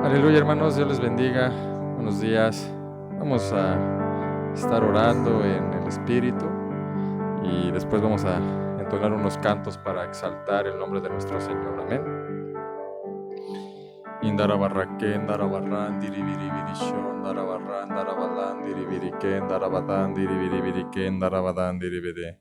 Aleluya, hermanos, Dios les bendiga. Buenos días. Vamos a estar orando en el Espíritu y después vamos a entonar unos cantos para exaltar el nombre de nuestro Señor. Amén. Indarabarraken, darabarran, diribiribirishon, darabarran, darabalan, diribiriken, darabadan, diribiribiriken, darabadan, diribide.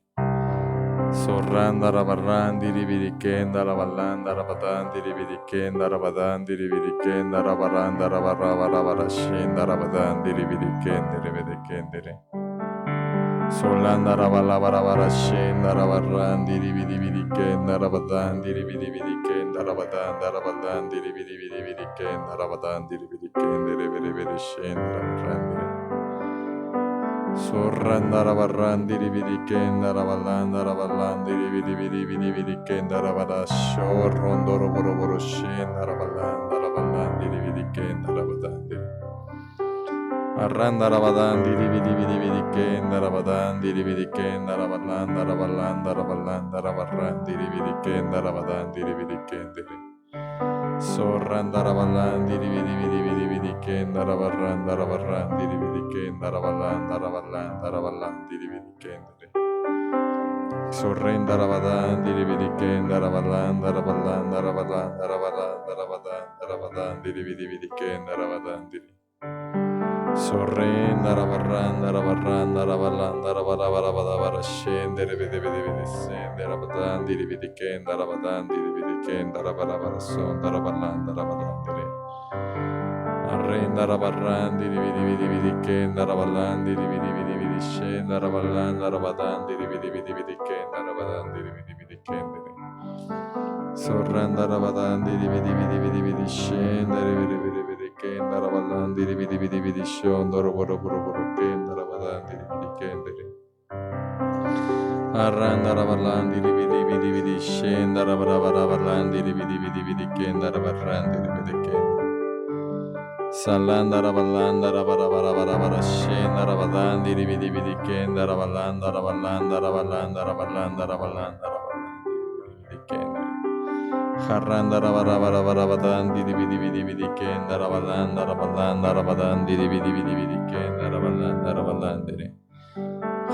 Sorran darabarran diribiriken darabalan darabadan diribiriken darabadan diribiriken darabaran darabarabarabarashin darabadan diribiriken diribiriken dire. Solan darabalabarabarashin darabarran diribiribiriken darabadan diribiribiriken darabadan darabalan diribiribiriken darabadan diribiriken diribiribirishin darabaran dire. Sorrandarabarran diribidiken darabalan darabalan diribidibidibidibidken darabada shorrondoroboroboroshén darabalan darabalan diribidiken darabadan arran darabadan diribidibidibidken darabadan diribidiken darabalan darabalan darabalan darabarran diribidiken darabadan diribidiken Sorran darabalan diribidibidibidken darabarran darabarran diribidiken darabalan darabalan darabalan diribidiken Sorren darabadan diribidiken darabalan darabalan darabalan darabalan darabadan darabadan diribidibidiken darabadan diri Sorren darabarran darabarran darabalan darabarabarabarashen diribidibidibidisen darabadan diribidiken darabadan diribidiken darabarabarasson darabalan darabalan diri Arren darabarran diribidibidibidiken darabalan diribidibidibidishen darabalan darabadan diribidibidibidiken darabadan diribidibidiken diri Sorran darabadan diribidibidibidishen diribidibidibidiken darabalan diribidibidibidishon doroboroboroboroken darabadan diribidiken diri Arran darabalan diribidibidibidishen darabarabaran diribidibidibidiken darabaran diribidiken Salan darabalan darabarabarabarashen darabadan diribidibidiken darabalan darabalan darabalan darabalan darabalan darabalan diribidibidiken Harran darabarabarabadan diribidibidibidiken darabalan darabalan darabadan diribidibidibidiken darabalan darabalan diri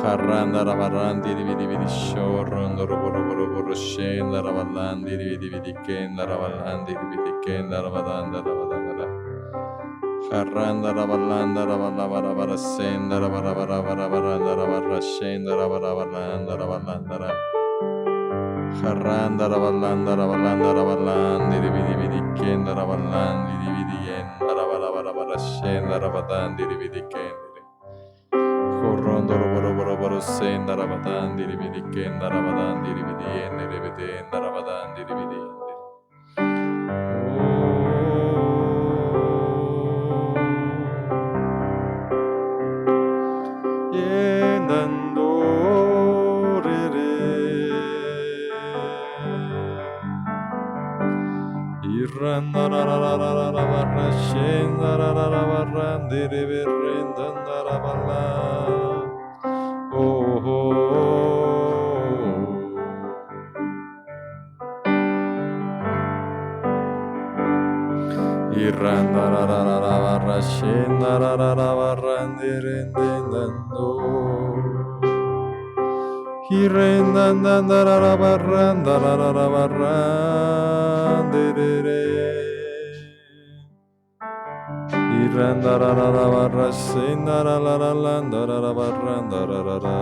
Harran darabaran diribidibidishorron doroboroboroboroshén darabalan diribidibidiken darabalan diribidiken darabadan darabadan Harran darabalan darabalabarabarasén darabarabarabarabarabaran darabarashen darabarabalan darabalan dara Harran darabalan darabalan darabalan diribidibidiken darabalan diribidiyen darabarabarabarashen darabadan diribidiken Horron doroboroboroborosen darabadan diribidiken darabadan diribidiyen diribidien darabadan diribidiyen Irran darararararabarashen darararabarran diribirren dandarabalan Irran dararararabarashen darararabarran dirindendando Irren dandararabarran darararabarran dirire Irran darararabarashen darararalan dararabarran dararara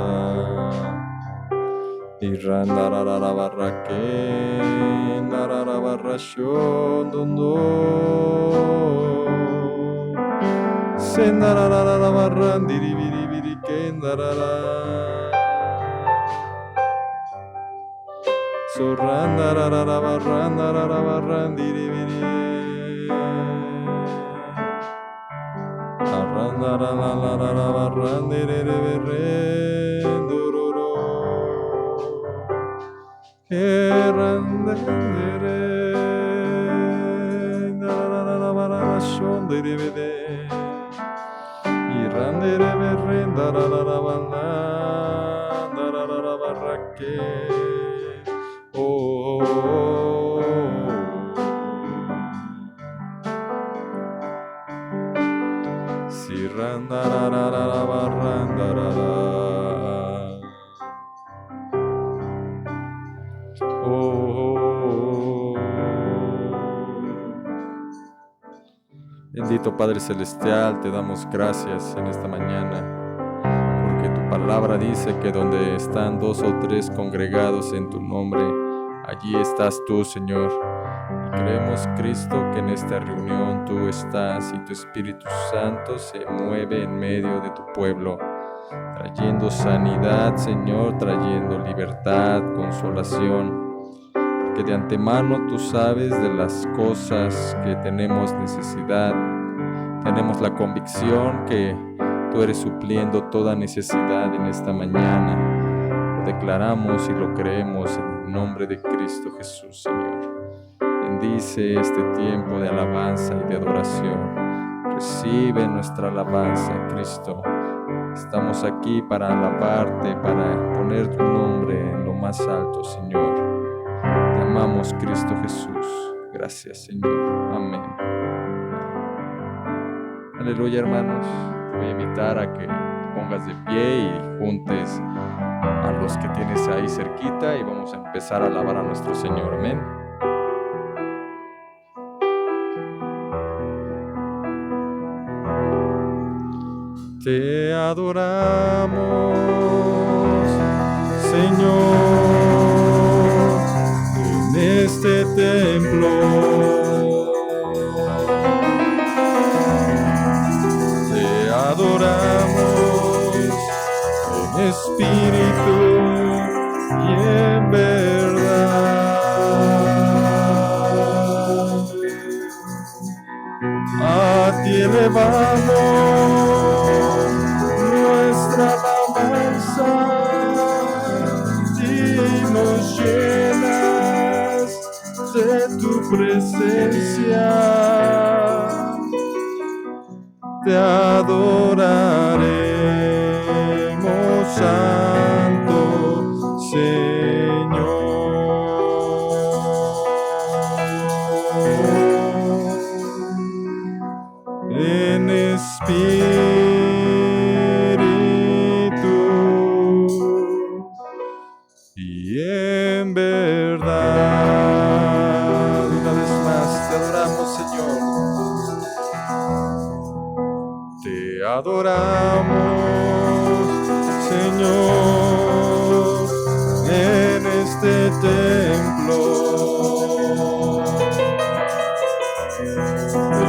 Irran darararabarraken dararabarrashon dondo Sen darararabarran diribiribiriken darara Sorran darararabarran diribiri Arran darararabarran diribirren dururu Erran diribirren darararabarashon diribiri Irran diribirren darararabarran darararabarraken Oh, bendito Padre Celestial, te damos gracias en esta mañana, porque tu palabra dice que donde están 2 o 3 congregados en tu nombre, allí estás tú, Señor. Y creemos, Cristo, que en esta reunión tú estás y tu Espíritu Santo se mueve en medio de tu pueblo, trayendo sanidad, Señor, trayendo libertad, consolación, porque de antemano tú sabes de las cosas que tenemos necesidad. Tenemos la convicción que tú eres supliendo toda necesidad en esta mañana. Lo declaramos y lo creemos en el nombre de Cristo Jesús, Señor. Bendice este tiempo de alabanza y de adoración. Recibe nuestra alabanza, Cristo. Estamos aquí para alabarte, para poner tu nombre en lo más alto, Señor. Te amamos, Cristo Jesús. Gracias, Señor. Amén. Aleluya, hermanos. Te voy a invitar a que te pongas de pie y juntes a los que tienes ahí cerquita y vamos a empezar a alabar a nuestro Señor. Amén. Te adoramos, Señor, en este templo. Te adoramos en espíritu y en verdad. A ti elevamos nuestra alabanza y nos llenas de tu presencia. Te adoraremos, Santo Señor. En espíritu y en verdad. Una vez más te adoramos, Señor. Te adoramos, Señor, en este templo.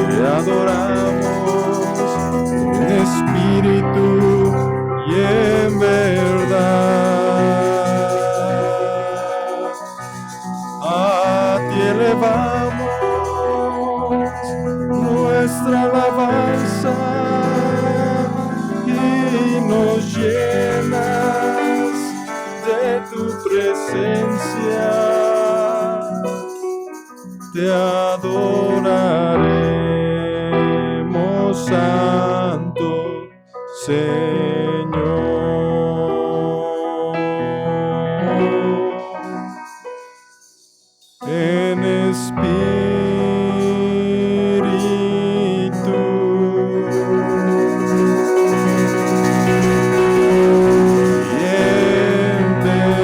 Te adoramos en espíritu y en verdad. A ti elevamos nuestra alabanza y nos llenas de tu presencia. Te adoraremos, Santo Señor. En espíritu y en verdad,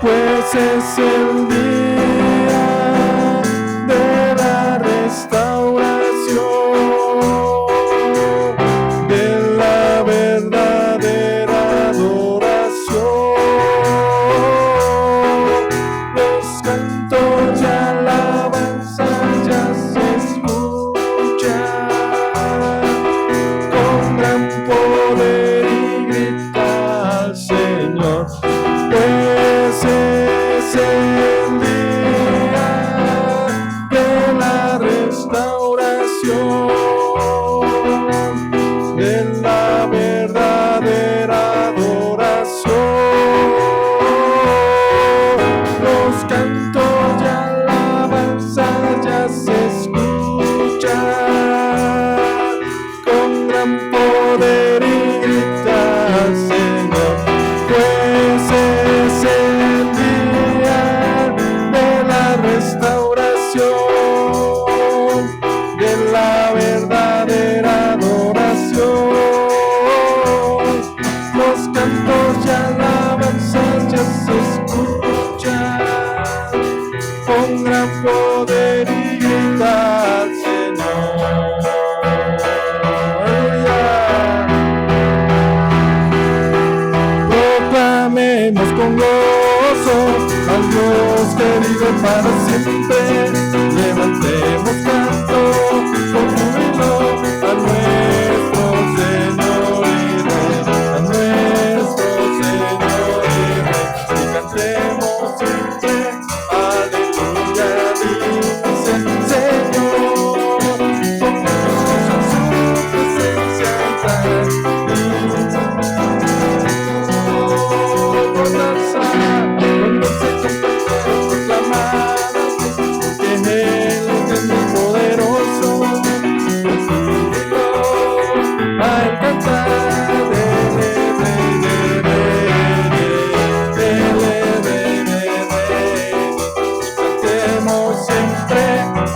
pues es el día de la restauración, de la verdadera adoración. Los cantos de alabanza ya se escuchan con gran poder y grita al Señor, pues es el día de la restauración, de la verdadera adoración. Los cantos de alabanza ya se escuchan con gran poder y grita al Señor, pues es el día de la restauración, de la para siempre. Levantemos canto con júbilo a nuestro Señor y Rey, a nuestro Señor y Rey. Y cantemos siempre, aleluya, dice el Señor. Con gozo en su presencia entrar y con danza, con dulce compasión proclamar que Él es muy poderoso. Al cantar cantemos siempre,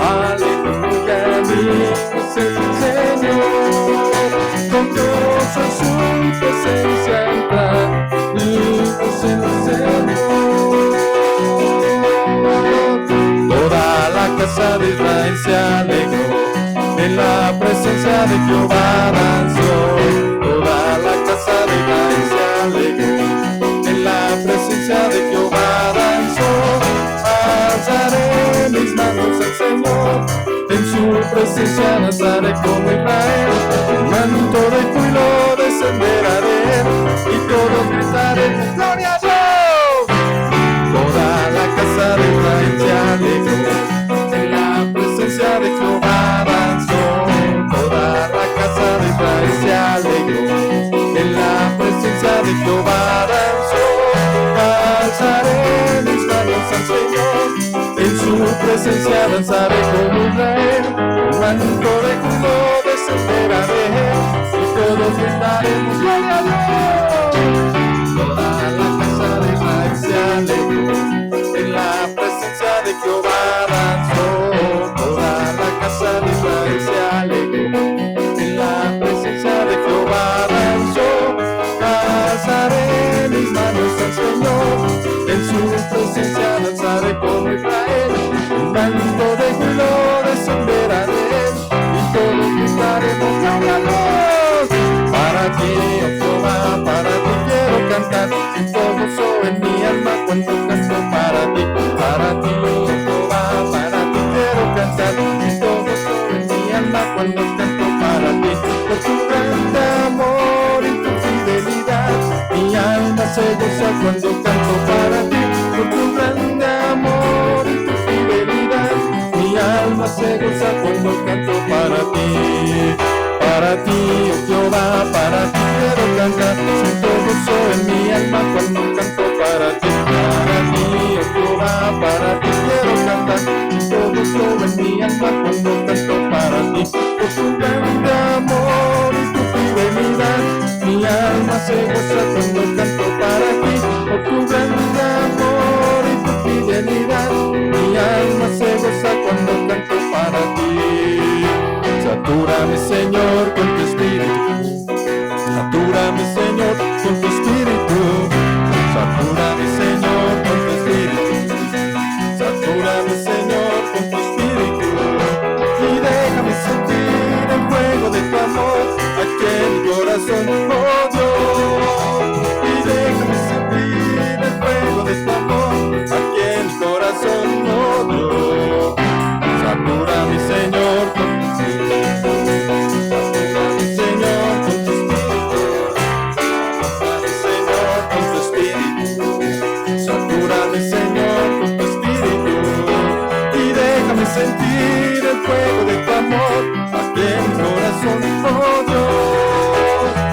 aleluya, dice el Señor. Con gozo en su presencia entrar y dice el Señor. Toda la casa de Israel se alegró, en la presencia de Jehová danzó. Toda la casa de Israel se alegró, en la presencia de Jehová danzó. Alzaré mis manos al Señor, en su presencia danzaré como Israel. Un manto de júbilo descenderá de él, y todos gritaremos gloria a Dios. Toda la casa de Israel se alegró, en la presencia de Jehová danzó. Toda la casa de Israel se alegró, en la presencia de Jehová danzó. Alzaré mis manos al Señor, en su presencia danzaré como Israel. Un manto de júbilo descenderá de él, y todos gritaremos gloria a Dios. Toda la casa de Israel se alegró, en la presencia de Jehová danzó. Toda la casa de Israel se alegró, en la presencia de Jehová danzó. Alzaré mis manos al Señor, en su presencia danzaré como Israel. Un manto de júbilo descenderá de él, y todos gritaremos gloria a Dios. Para ti, oh Jehová, para ti quiero cantar, siento gozo en mi alma cuando canto para ti. Para ti, oh Jehová, para ti quiero cantar, siento gozo en mi alma cuando canto para ti. Por tu grande amor y tu fidelidad, mi alma se goza cuando canto para ti. Por tu grande amor y tu fidelidad, mi alma se goza cuando canto para ti. Para ti, oh Jehová, para ti quiero cantar, siento gozo en mi alma cuando canto para ti. Para ti, oh Jehová, para ti quiero cantar, siento gozo en mi alma cuando canto para ti. Por tu grande amor y tu fidelidad, mi alma se goza cuando canto para ti. Por tu grande amor y tu fidelidad, mi alma se goza cuando canto para ti. Satúrame, Señor, con tu espíritu. Satúrame, Señor, con tu espíritu. Satúrame, Señor, con tu espíritu. Satúrame, Señor, con tu espíritu. Y déjame sentir el fuego de tu amor aquí en mi corazón, oh Dios. Y déjame sentir el fuego de tu amor aquí en mi corazón, oh Dios. Satúrame, Señor, con tu espíritu. Satúrame, Señor, con tu espíritu. Satúrame, Señor, con tu espíritu. Y déjame sentir el fuego de tu amor aquí en mi corazón, oh Dios.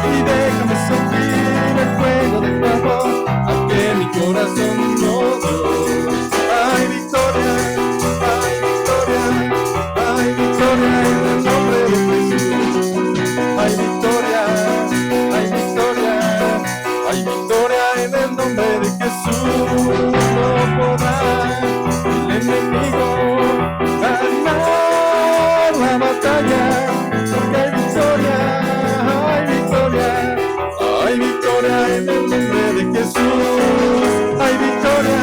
Y déjame sentir el fuego de tu amor aquí en mi corazón, oh Dios. Hay victoria, hay victoria, hay victoria en el nombre de Jesús. Hay victoria, hay victoria, hay victoria en el nombre de Jesús. No podrá el enemigo ganar la batalla, porque hay victoria, hay victoria, hay victoria en el nombre de Jesús. Hay victoria,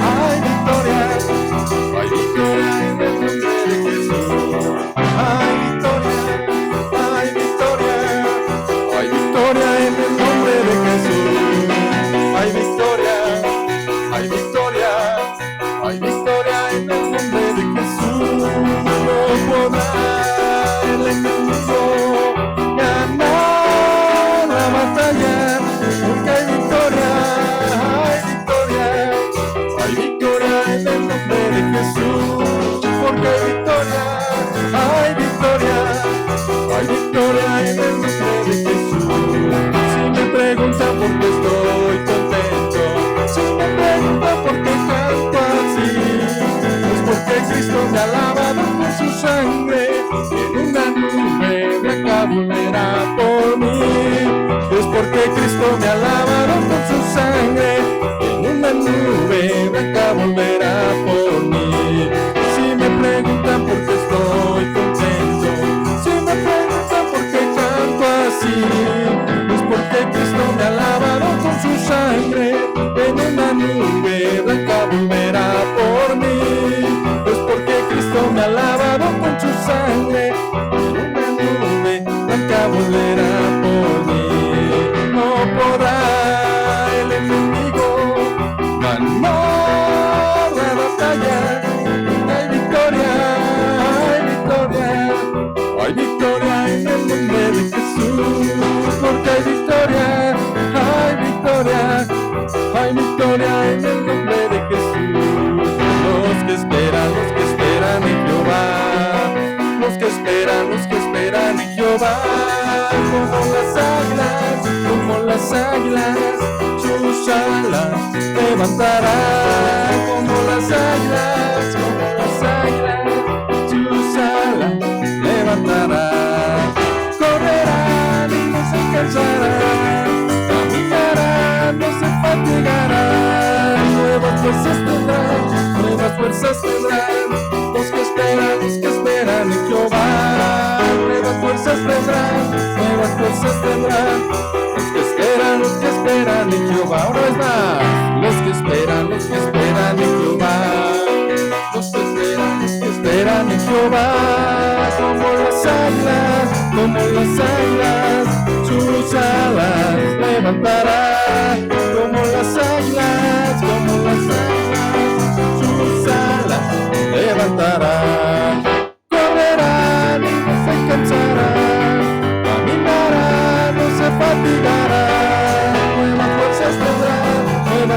hay victoria, hay victoria en el nombre de Jesús. volverá por mí. Es porque Cristo me ha lavado con su sangre, en una nube blanca volverá por mí. Si me preguntan por qué estoy contento, si me preguntan por qué canto así, es porque Cristo me ha lavado con su sangre, en una nube blanca volverá por mí. Es porque Cristo me ha lavado con su sangre, en una nube blanca volverá por mí. No podrá el enemigo ganar la batalla. Hay victoria, hay victoria, hay victoria en el nombre de Jesús. Porque hay victoria, hay victoria, hay victoria en el nombre de Jesús. Los que esperan en Jehová, los que esperan en Jehová, como las águilas, sus alas levantarán, como las águilas, sus alas levantarán. Correrán y no se cansarán, caminarán, no se fatigarán. Nuevas fuerzas tendrán, los que esperan en Jehová. Nuevas fuerzas tendrán, los que esperan en Jehová. Una vez más, los que esperan en Jehová, los que esperan en Jehová, como las águilas, sus alas levantarán, como las águilas, sus alas levantarán. Correrán y no se cansarán, caminarán, no se fatigarán. Nuevas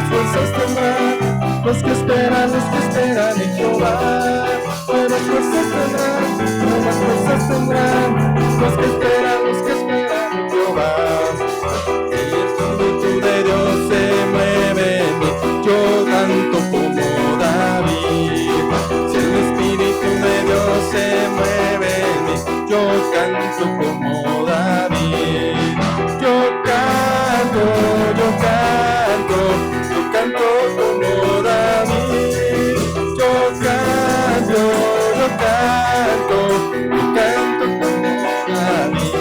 fuerzas tendrán, los que esperan en Jehová. Nuevas fuerzas tendrán, los que esperan en Jehová. Si el Espíritu de Dios se mueve en mí, yo canto como David. Si el Espíritu de Dios se mueve en mí, yo canto como David. Yo canto como David. Yo canto como David.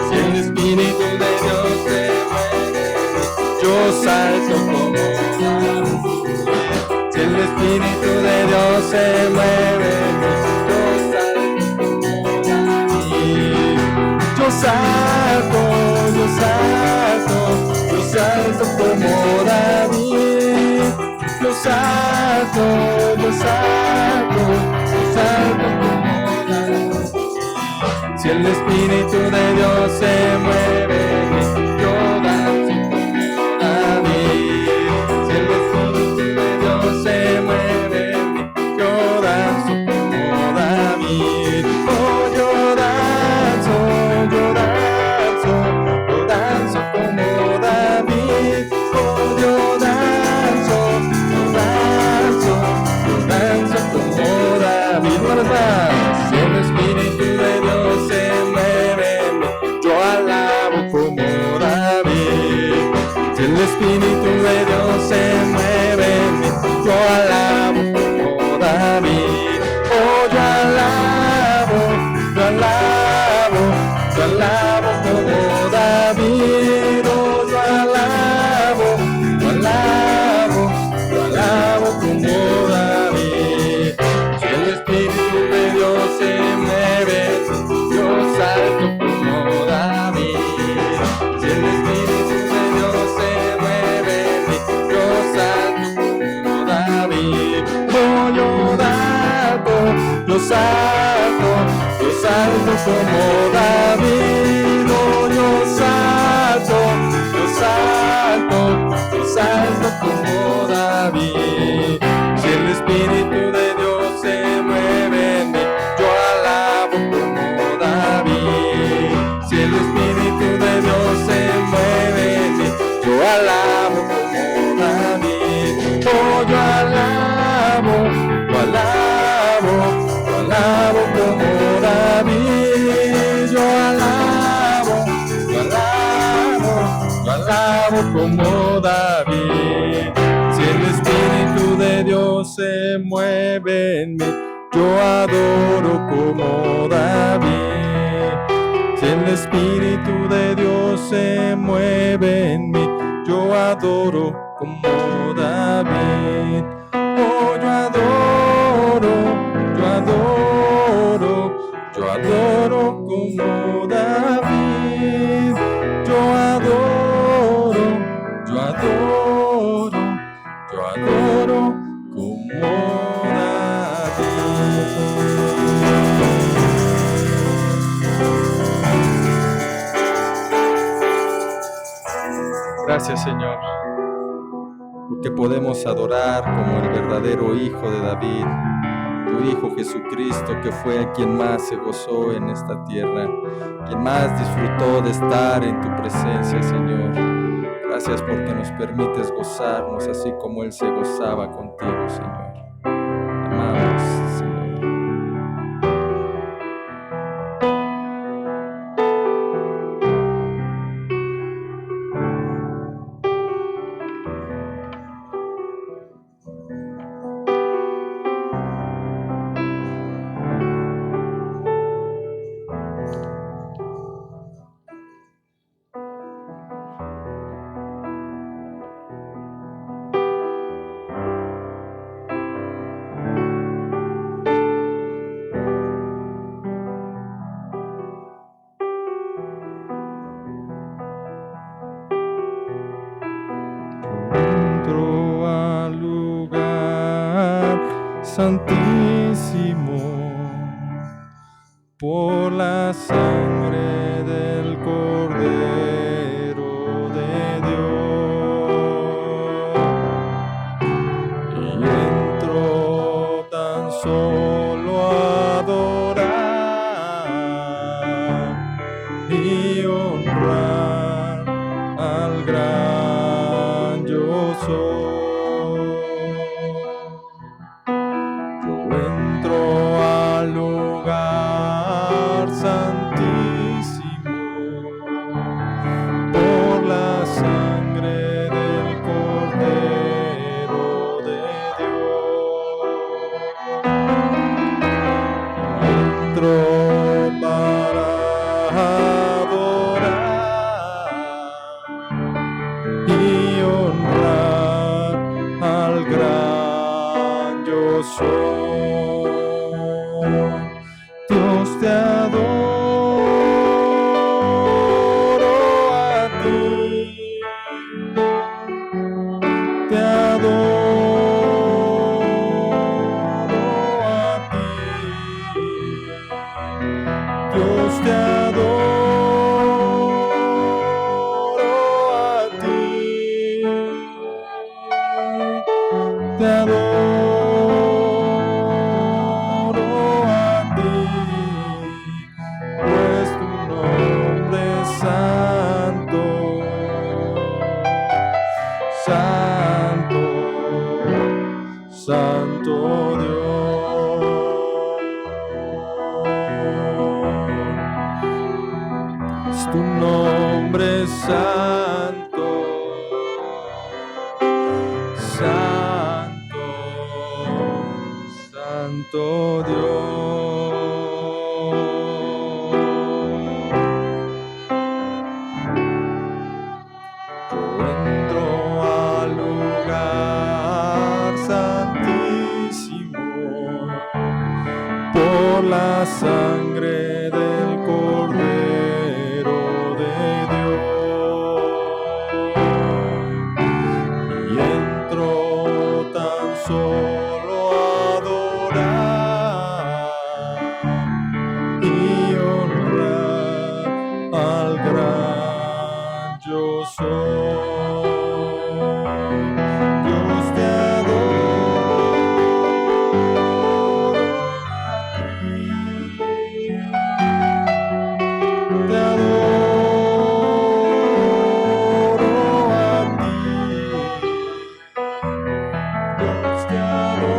Si el Espíritu de Dios se mueve, yo salto como David. Si el Espíritu de Dios se mueve, yo salto como David. Yo salto como David. Yo salto como David. Si el Espíritu de Dios se mueve, yo danzo como David. Si el Espíritu de Dios se mueve, yo danzo como David. Oh, yo danzo como David. Oh, yo danzo como David. Una vez más. Si el Espíritu de Dios se mueve, yo alabo como David. Si el Espíritu de Dios se mueve, yo alabo como David. Oh, yo alabo como David. Oh, yo alabo como David. Si el Espíritu de Dios se mueve, yo salto como David. Si el Espíritu de Dios se mueve, yo salto como David. Oh, yo salto como David. Oh, yo salto como David. Si el Espíritu de Dios se mueve en mí, yo alabo como David. Si el Espíritu de Dios se mueve en mí, yo alabo como David. Oh, yo alabo como David. Yo alabo como David. Si el Espíritu de Dios se mueve en mí, yo adoro como David. Si el Espíritu de Dios se mueve en mí, yo adoro como David. Oh, yo adoro como David. Yo adoro como David. Gracias, Señor, porque podemos adorar como el verdadero Hijo de David, tu Hijo Jesucristo, que fue quien más se gozó en esta tierra, quien más disfrutó de estar en tu presencia, Señor. Gracias porque nos permites gozarnos así como Él se gozaba contigo, Señor. Te amamos, Señor. Entro al lugar santísimo por la sangre del Cordero de Dios, y entro tan solo a adorar y honrar al gran yo soy. Yo entro al lugar santísimo por la sangre del Cordero de Dios. Entro para adorar y honrar al gran yo soy. Dios, te adoro a ti, te adoro a ti. Dios, te adoro a ti, te adoro a ti, pues tu nombre es santo, santo, santo Dios. Tu nombre es santo, santo, santo Dios. Yo entro al lugar santísimo por la sangre del Cordero de Dios, y entro tan solo a adorar y honrar al gran yo soy. Dios, te adoro a ti, te adoro a ti. Dios, te adoro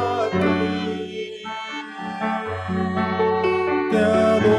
a ti, te adoro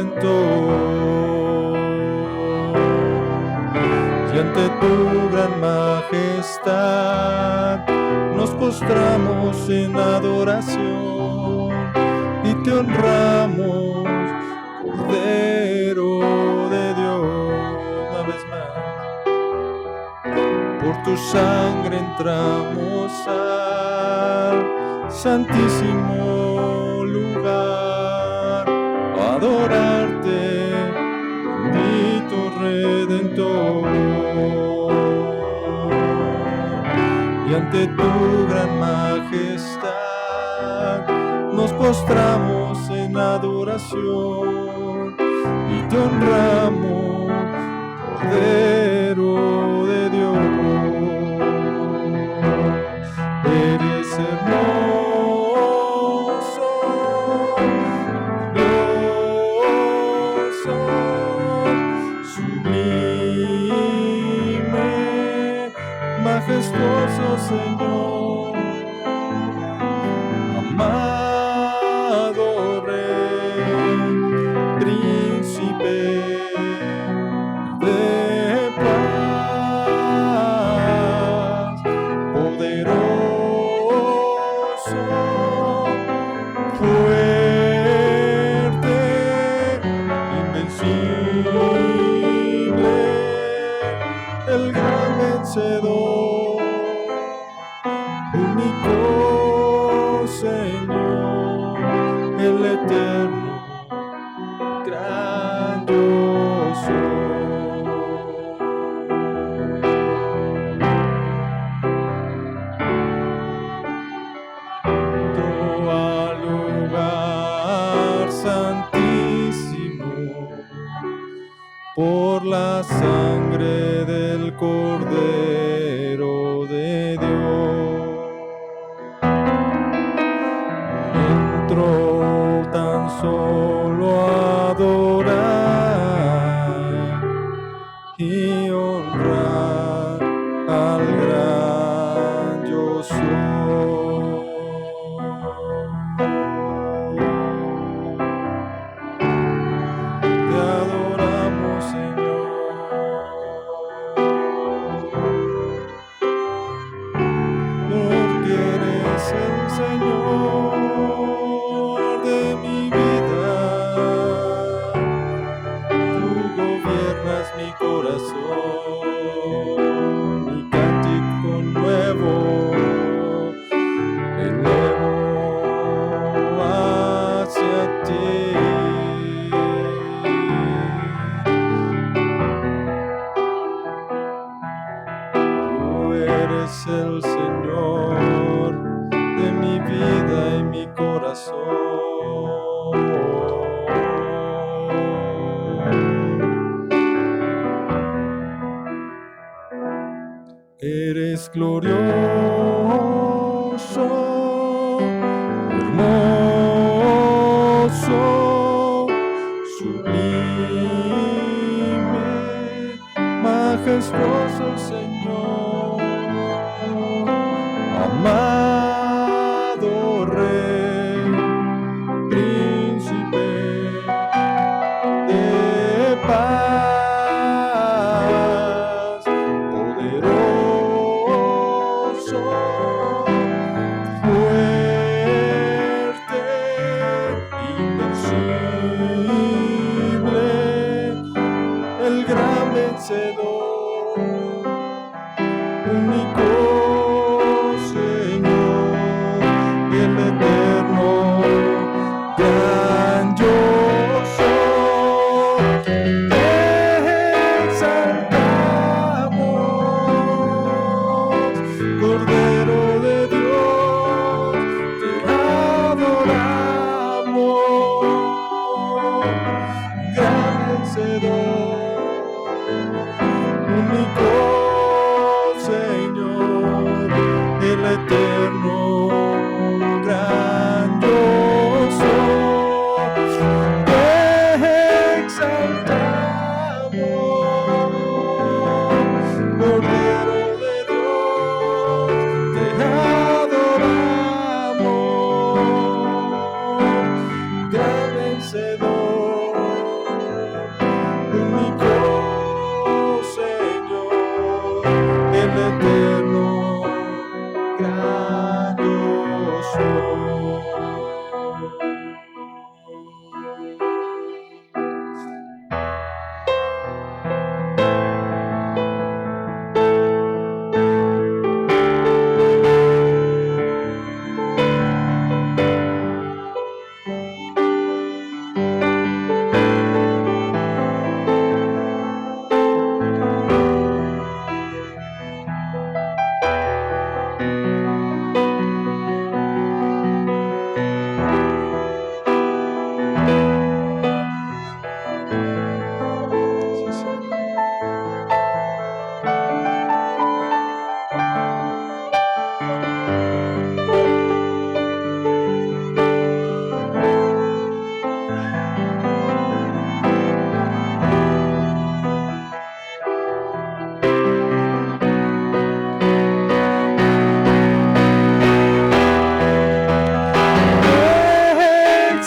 Redentor. Y ante tu gran majestad nos postramos en adoración y te honramos, Cordero de Dios. Una vez más, por tu sangre entramos al santísimo lugar a adorarte, bendito Redentor. Y ante tu gran majestad nos postramos en adoración y te honramos, Cordero de Dios. Eres hermoso, glorioso, sublime, majestuoso Señor, amado Rey, Príncipe de paz, poderoso, fuerte, invencible, el gran vencedor, único Señor, el eterno, grandioso. Al lugar santísimo por la sangre del Cordero de Dios. Entró tan solo a adorar y honrar al gran yo soy. Te adoramos, Señor, porque eres el Señor de mi vida. Tú gobiernas mi corazón, mi cántico nuevo elevo hacia ti. Tú eres el Señor de mi vida y mi corazón. Eres glorioso, hermoso, sublime, majestuoso Señor, amado Rey, Príncipe de paz, poderoso, fuerte, invencible, el gran vencedor,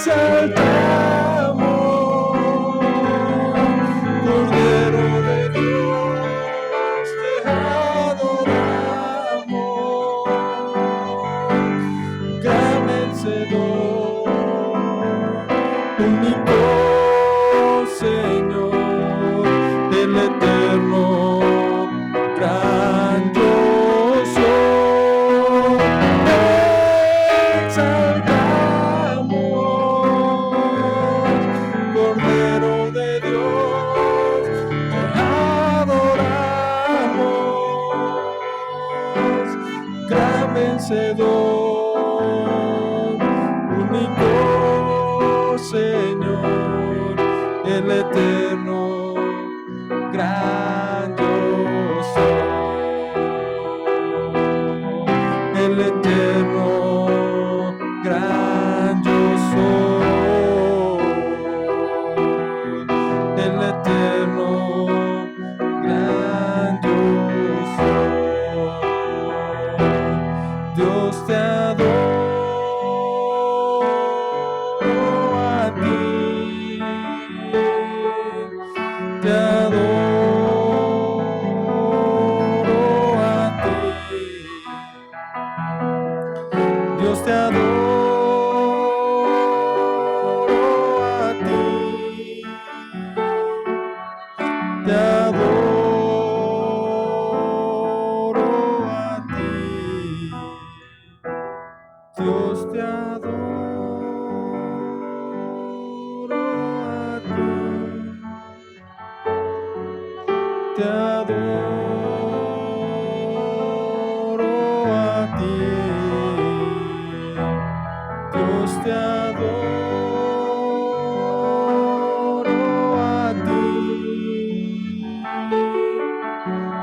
exaltamos, Cordero de Dios, te adoramos, gran vencedor, único Señor, el eterno, gran yo soy. Exaltamos, Cordero de Dios, te adoramos, gran vencedor, único Señor, el eterno, gran yo soy, el eterno, gran yo soy, el eterno, gran yo soy. Dios te adoro a ti, te adoro a ti, Dios te adoro a ti, te adoro a ti, Dios te adoro a ti, te adoro a ti, Dios te adoro a ti,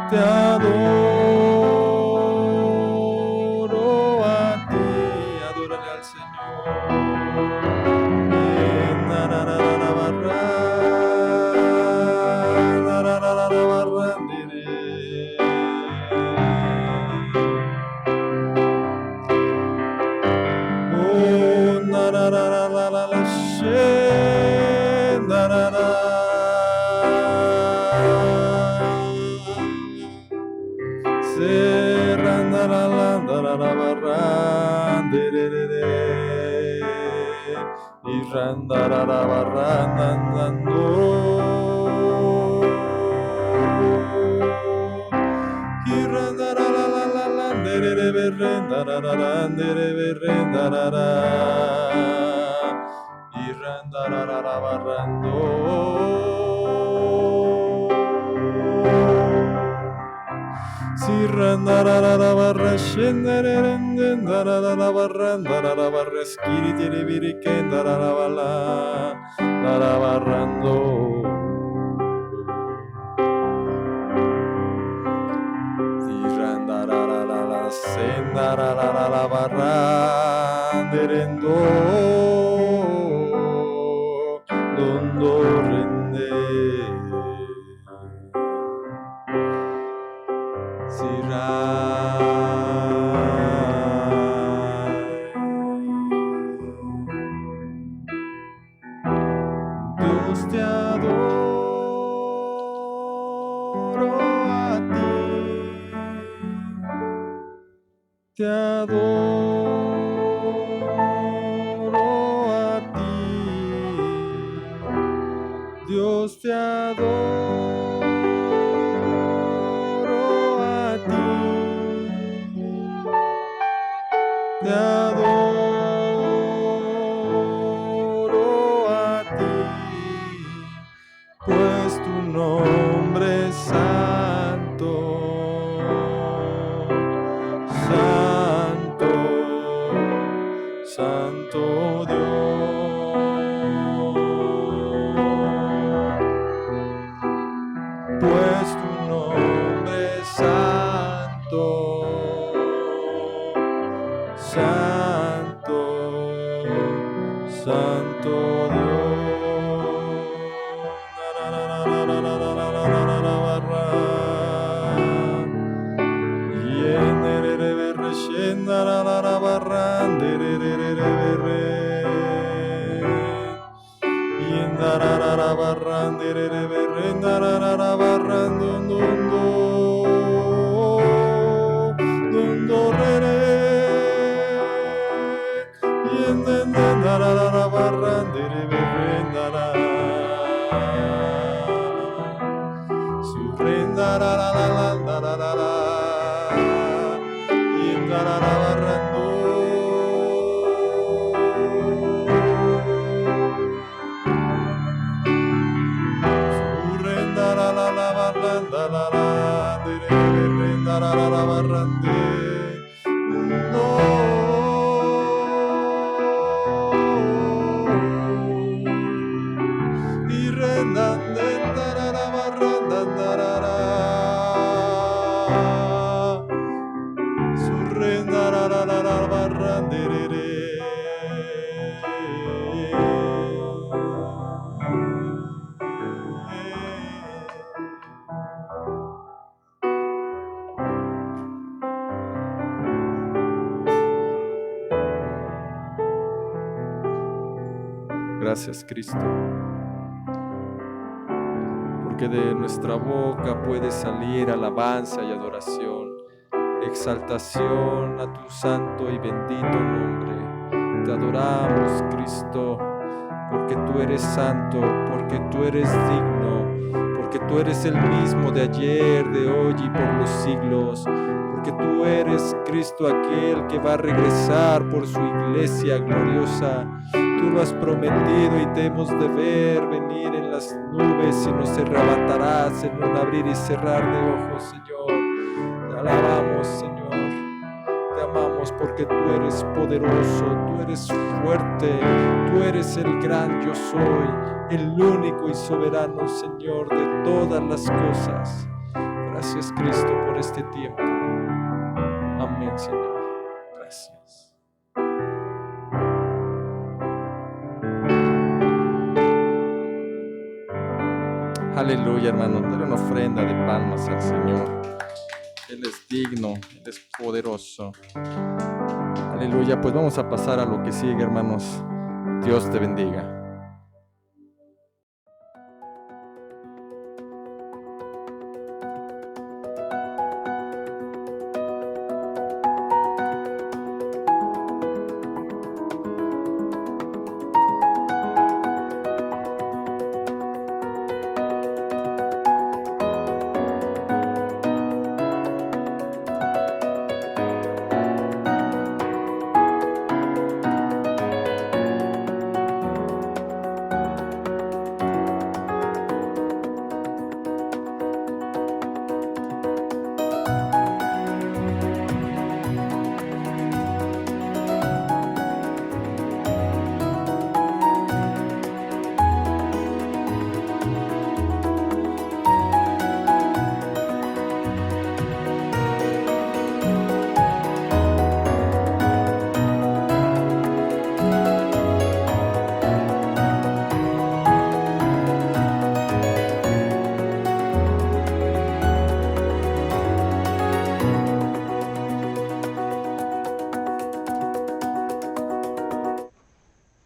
te adoro a ti, adórale al Señor. Si randarara barra shendarara barra skiri birikendara bala dara barrando. Si randarara sendarara barra derendo dondo rende. Dios te adoro a ti, te adoro a ti, Dios te adoro a ti, te adoro a ti, pues tu nombre es santo, santo, santo Dios, pues tu nombre es santo, santo, santo Dios. Gracias, Cristo, porque de nuestra boca puede salir alabanza y adoración, exaltación a tu santo y bendito nombre. Te adoramos, Cristo, porque tú eres santo, porque tú eres digno, porque tú eres el mismo de ayer, de hoy y por los siglos, porque tú eres, Cristo, aquel que va a regresar por su iglesia gloriosa. Tú lo has prometido y te hemos de ver venir en las nubes y nos arrebatarás en un abrir y cerrar de ojos, Señor. Te alabamos, Señor. Te amamos porque tú eres poderoso, tú eres fuerte, tú eres el gran yo soy, el único y soberano Señor de todas las cosas. Gracias, Cristo, por este tiempo. Amén, Señor. Gracias. Aleluya, hermano. Dale una ofrenda de palmas al Señor. Él es digno, Él es poderoso. Aleluya. Pues vamos a pasar a lo que sigue, hermanos. Dios te bendiga.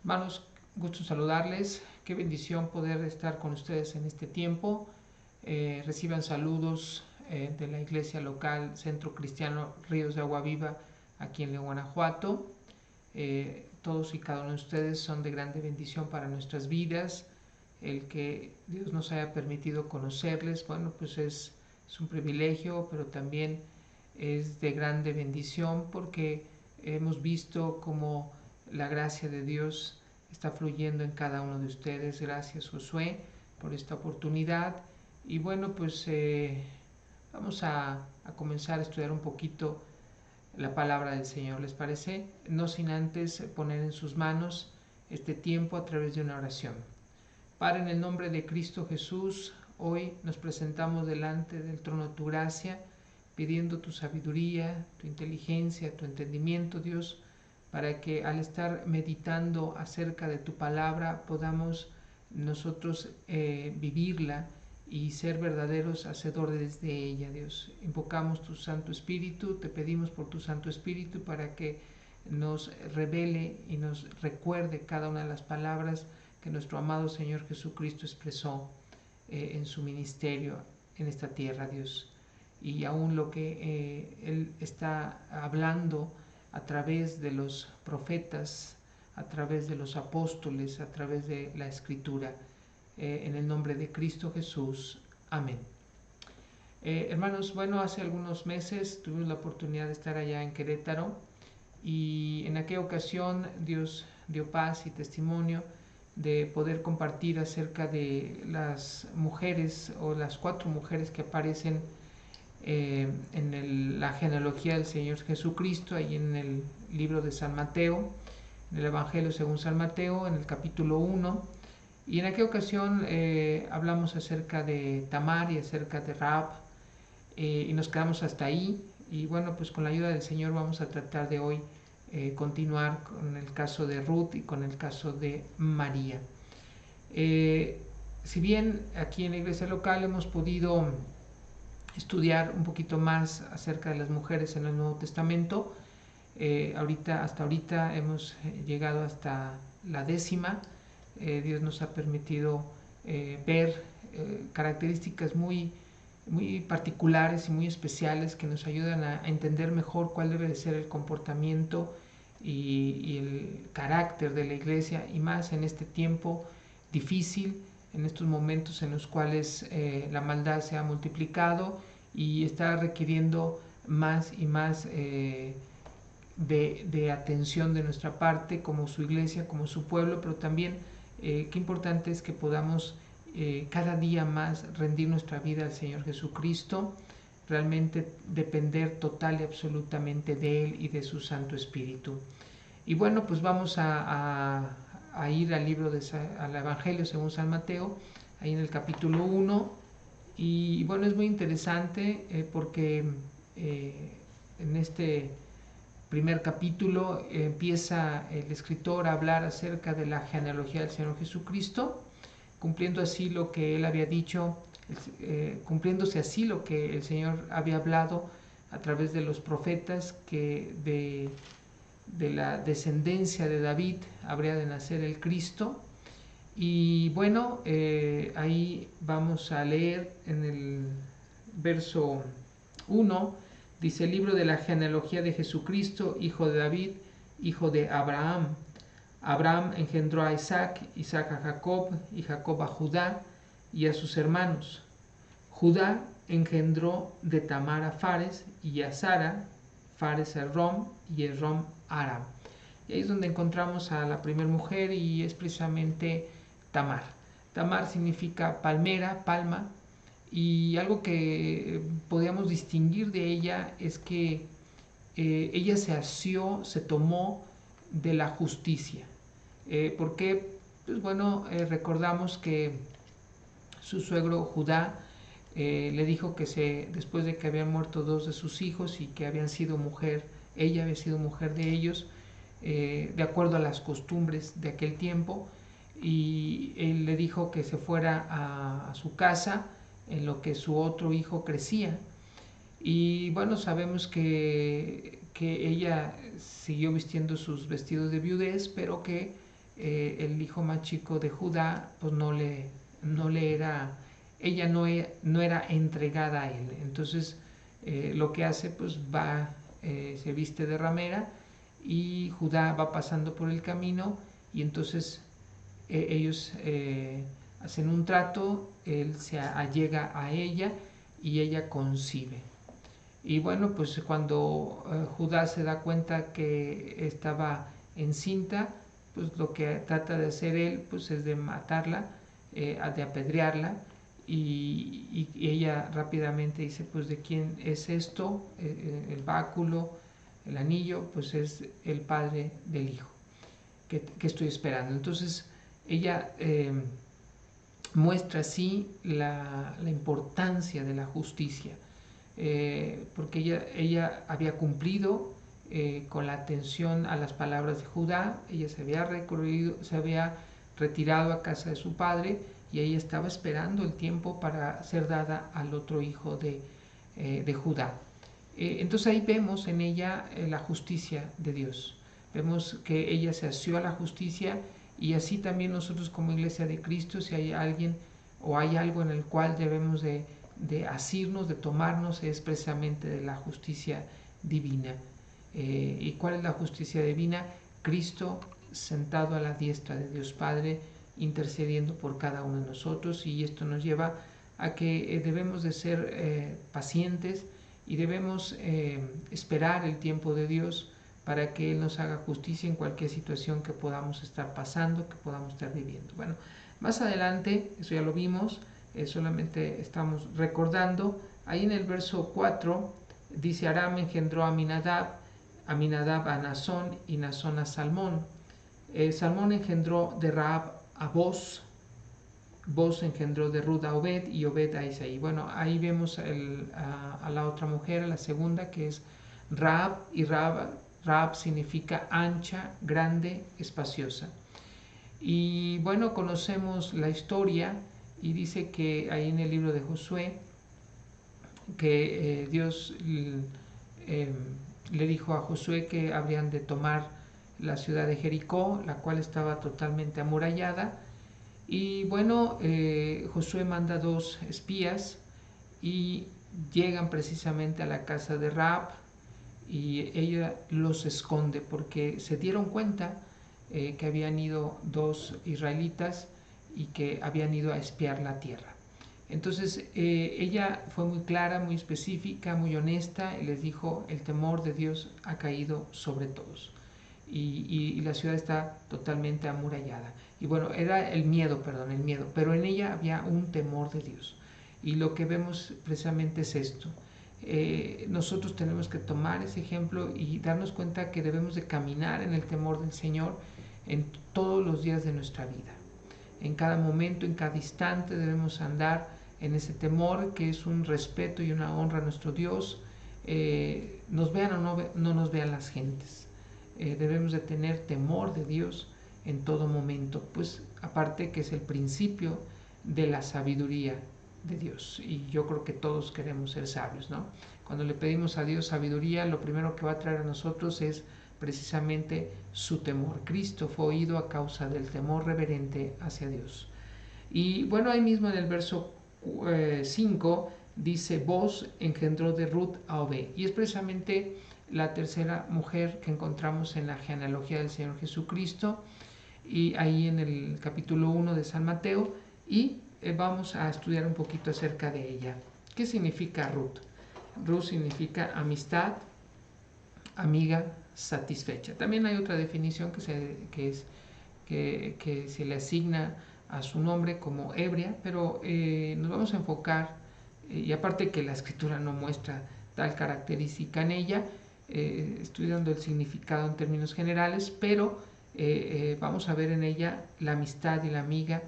Hermanos, gusto saludarles. Qué bendición poder estar con ustedes en este tiempo. Reciban saludos de la iglesia local Centro Cristiano Ríos de Agua Viva aquí en León, Guanajuato. Todos y cada uno de ustedes son de grande bendición para nuestras vidas. El que Dios nos haya permitido conocerles, bueno, pues es un privilegio, pero también es de grande bendición porque hemos visto cómo la gracia de Dios está fluyendo en cada uno de ustedes. Gracias, Josué, por esta oportunidad. Y bueno, pues vamos a comenzar a estudiar un poquito la palabra del Señor, ¿les parece? No sin antes poner en sus manos este tiempo a través de una oración. Padre, en el nombre de Cristo Jesús, hoy nos presentamos delante del trono de tu gracia, pidiendo tu sabiduría, tu inteligencia, tu entendimiento, Dios, para que al estar meditando acerca de tu palabra podamos nosotros vivirla y ser verdaderos hacedores de ella, Dios. Invocamos tu Santo Espíritu, te pedimos por tu Santo Espíritu para que nos revele y nos recuerde cada una de las palabras que nuestro amado Señor Jesucristo expresó en su ministerio en esta tierra, Dios. Y aún lo que Él está hablando a través de los profetas, a través de los apóstoles, a través de la Escritura, en el nombre de Cristo Jesús. Amén. Hermanos, bueno, hace algunos meses tuvimos la oportunidad de estar allá en Querétaro y en aquella ocasión Dios dio paz y testimonio de poder compartir acerca de las mujeres o las 4 mujeres que aparecen en la genealogía del Señor Jesucristo, ahí en el libro de San Mateo, en el Evangelio según San Mateo, en el capítulo 1. Y en aquella ocasión hablamos acerca de Tamar y acerca de Rahab, y nos quedamos hasta ahí. Y bueno, pues con la ayuda del Señor vamos a tratar de hoy continuar con el caso de Ruth y con el caso de María. Si bien aquí en la iglesia local hemos podido estudiar un poquito más acerca de las mujeres en el Nuevo Testamento, hasta ahorita hemos llegado hasta la 10ª. Dios nos ha permitido ver características muy particulares y muy especiales que nos ayudan a entender mejor cuál debe de ser el comportamiento y el carácter de la iglesia, y más en este tiempo difícil, en estos momentos en los cuales la maldad se ha multiplicado y está requiriendo más y más de atención de nuestra parte como su iglesia, como su pueblo, pero también qué importante es que podamos cada día más rendir nuestra vida al Señor Jesucristo, realmente depender total y absolutamente de Él y de su Santo Espíritu. Y bueno, pues vamos a ir al al Evangelio según San Mateo, ahí en el capítulo 1. Y bueno, es muy interesante porque en este primer capítulo empieza el escritor a hablar acerca de la genealogía del Señor Jesucristo, cumpliendo así lo que él había dicho, cumpliéndose así lo que el Señor había hablado a través de los profetas, que de la descendencia de David habría de nacer el Cristo. Y bueno, ahí vamos a leer en el verso 1, dice: el libro de la genealogía de Jesucristo, hijo de David, hijo de Abraham. Abraham engendró a Isaac, Isaac a Jacob, y Jacob a Judá y a sus hermanos. Judá engendró de Tamar a Fares, y a Sara, Fares a Rom, y Esrom a Aram. Y ahí es donde encontramos a la primera mujer, y es precisamente Tamar. Tamar significa palmera, palma, y algo que podíamos distinguir de ella es que ella se asió, se tomó de la justicia. Porque, pues bueno, recordamos que su suegro Judá le dijo que después de que habían muerto 2 de sus hijos y que habían sido ella había sido mujer de ellos, de acuerdo a las costumbres de aquel tiempo, y él le dijo que se fuera a su casa en lo que su otro hijo crecía. Y bueno, sabemos que ella siguió vistiendo sus vestidos de viudez, pero que el hijo más chico de Judá pues ella no era entregada a él. Entonces lo que hace, pues se viste de ramera, y Judá va pasando por el camino, y entonces ellos hacen un trato, él se allega a ella y ella concibe. Y bueno, pues cuando Judá se da cuenta que estaba encinta, pues lo que trata de hacer él pues es de matarla, de apedrearla, y ella rápidamente dice: pues ¿de quién es esto? El báculo, el anillo, pues es el padre del hijo que estoy esperando. Entonces ella muestra así la importancia de la justicia, porque ella había cumplido con la atención a las palabras de Judá. Ella se había retirado a casa de su padre, y ella estaba esperando el tiempo para ser dada al otro hijo de Judá. Entonces ahí vemos en ella la justicia de Dios. Vemos que ella se asió a la justicia Y así también nosotros como Iglesia de Cristo, si hay alguien o hay algo en el cual debemos de asirnos, de tomarnos, es precisamente de la justicia divina. ¿Y cuál es la justicia divina? Cristo sentado a la diestra de Dios Padre, intercediendo por cada uno de nosotros, y esto nos lleva a que debemos de ser pacientes y debemos esperar el tiempo de Dios para que Él nos haga justicia en cualquier situación que podamos estar pasando, que podamos estar viviendo. Bueno, más adelante, eso ya lo vimos, solamente estamos recordando, ahí en el verso 4 dice: Aram engendró a Aminadab, Aminadab a Nazón y Nazón a Salmón. Salmón engendró de Rahab a Boz, Boz engendró de Rut a Obed y Obed a Isaí. Bueno, ahí vemos a la otra mujer, a la segunda, que es Rahab, y Rahab significa ancha, grande, espaciosa. Y bueno, conocemos la historia y dice que ahí en el libro de Josué que Dios le dijo a Josué que habrían de tomar la ciudad de Jericó, la cual estaba totalmente amurallada. Y bueno, Josué manda 2 espías y llegan precisamente a la casa de Rahab, y ella los esconde porque se dieron cuenta que habían ido 2 israelitas y que habían ido a espiar la tierra. Entonces ella fue muy clara, muy específica, muy honesta, y les dijo: el temor de Dios ha caído sobre todos, y la ciudad está totalmente amurallada. Y bueno, era el miedo, pero en ella había un temor de Dios. Y lo que vemos precisamente es esto. Nosotros tenemos que tomar ese ejemplo y darnos cuenta que debemos de caminar en el temor del Señor en todos los días de nuestra vida. En cada momento, en cada instante debemos andar en ese temor, que es un respeto y una honra a nuestro Dios. Nos vean o no nos vean las gentes. Debemos de tener temor de Dios en todo momento, pues aparte que es el principio de la sabiduría de Dios, y yo creo que todos queremos ser sabios, ¿no? Cuando le pedimos a Dios sabiduría, lo primero que va a traer a nosotros es precisamente su temor. Cristo fue oído a causa del temor reverente hacia Dios. Y bueno, ahí mismo en el verso 5 dice: Boz engendró de Rut a Obed, y es precisamente la tercera mujer que encontramos en la genealogía del Señor Jesucristo, y ahí en el capítulo 1 de San Mateo, y vamos a estudiar un poquito acerca de ella. ¿Qué significa Rut? Rut significa amistad, amiga, satisfecha. También hay otra definición que se le asigna a su nombre como ebria, pero nos vamos a enfocar, y aparte que la escritura no muestra tal característica en ella, estoy dando el significado en términos generales, pero vamos a ver en ella la amistad y la amiga,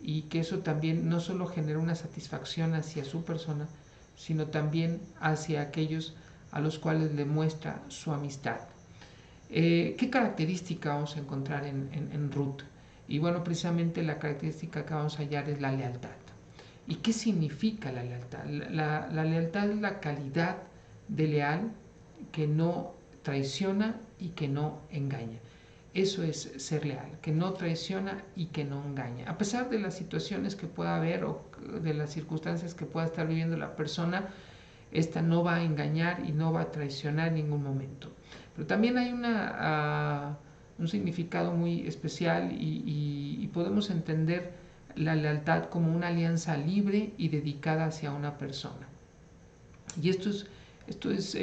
y que eso también no solo genera una satisfacción hacia su persona, sino también hacia aquellos a los cuales le muestra su amistad. ¿Qué característica vamos a encontrar en Rut? Y bueno, precisamente la característica que vamos a hallar es la lealtad. ¿Y qué significa la lealtad? La lealtad es la calidad de leal que no traiciona y que no engaña. Eso es ser leal, que no traiciona y que no engaña. A pesar de las situaciones que pueda haber o de las circunstancias que pueda estar viviendo la persona, esta no va a engañar y no va a traicionar en ningún momento. Pero también hay un significado muy especial, y podemos entender la lealtad como una alianza libre y dedicada hacia una persona. Y esto es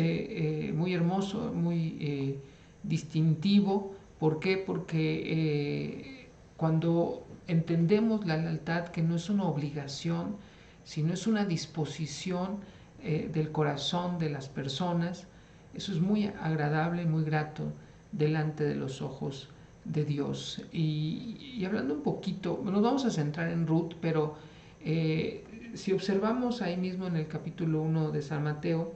muy hermoso, muy distintivo. ¿Por qué? Porque cuando entendemos la lealtad, que no es una obligación, sino es una disposición del corazón de las personas, eso es muy agradable y muy grato delante de los ojos de Dios. Y hablando un poquito, nos vamos a centrar en Rut, pero si observamos ahí mismo en el capítulo 1 de San Mateo,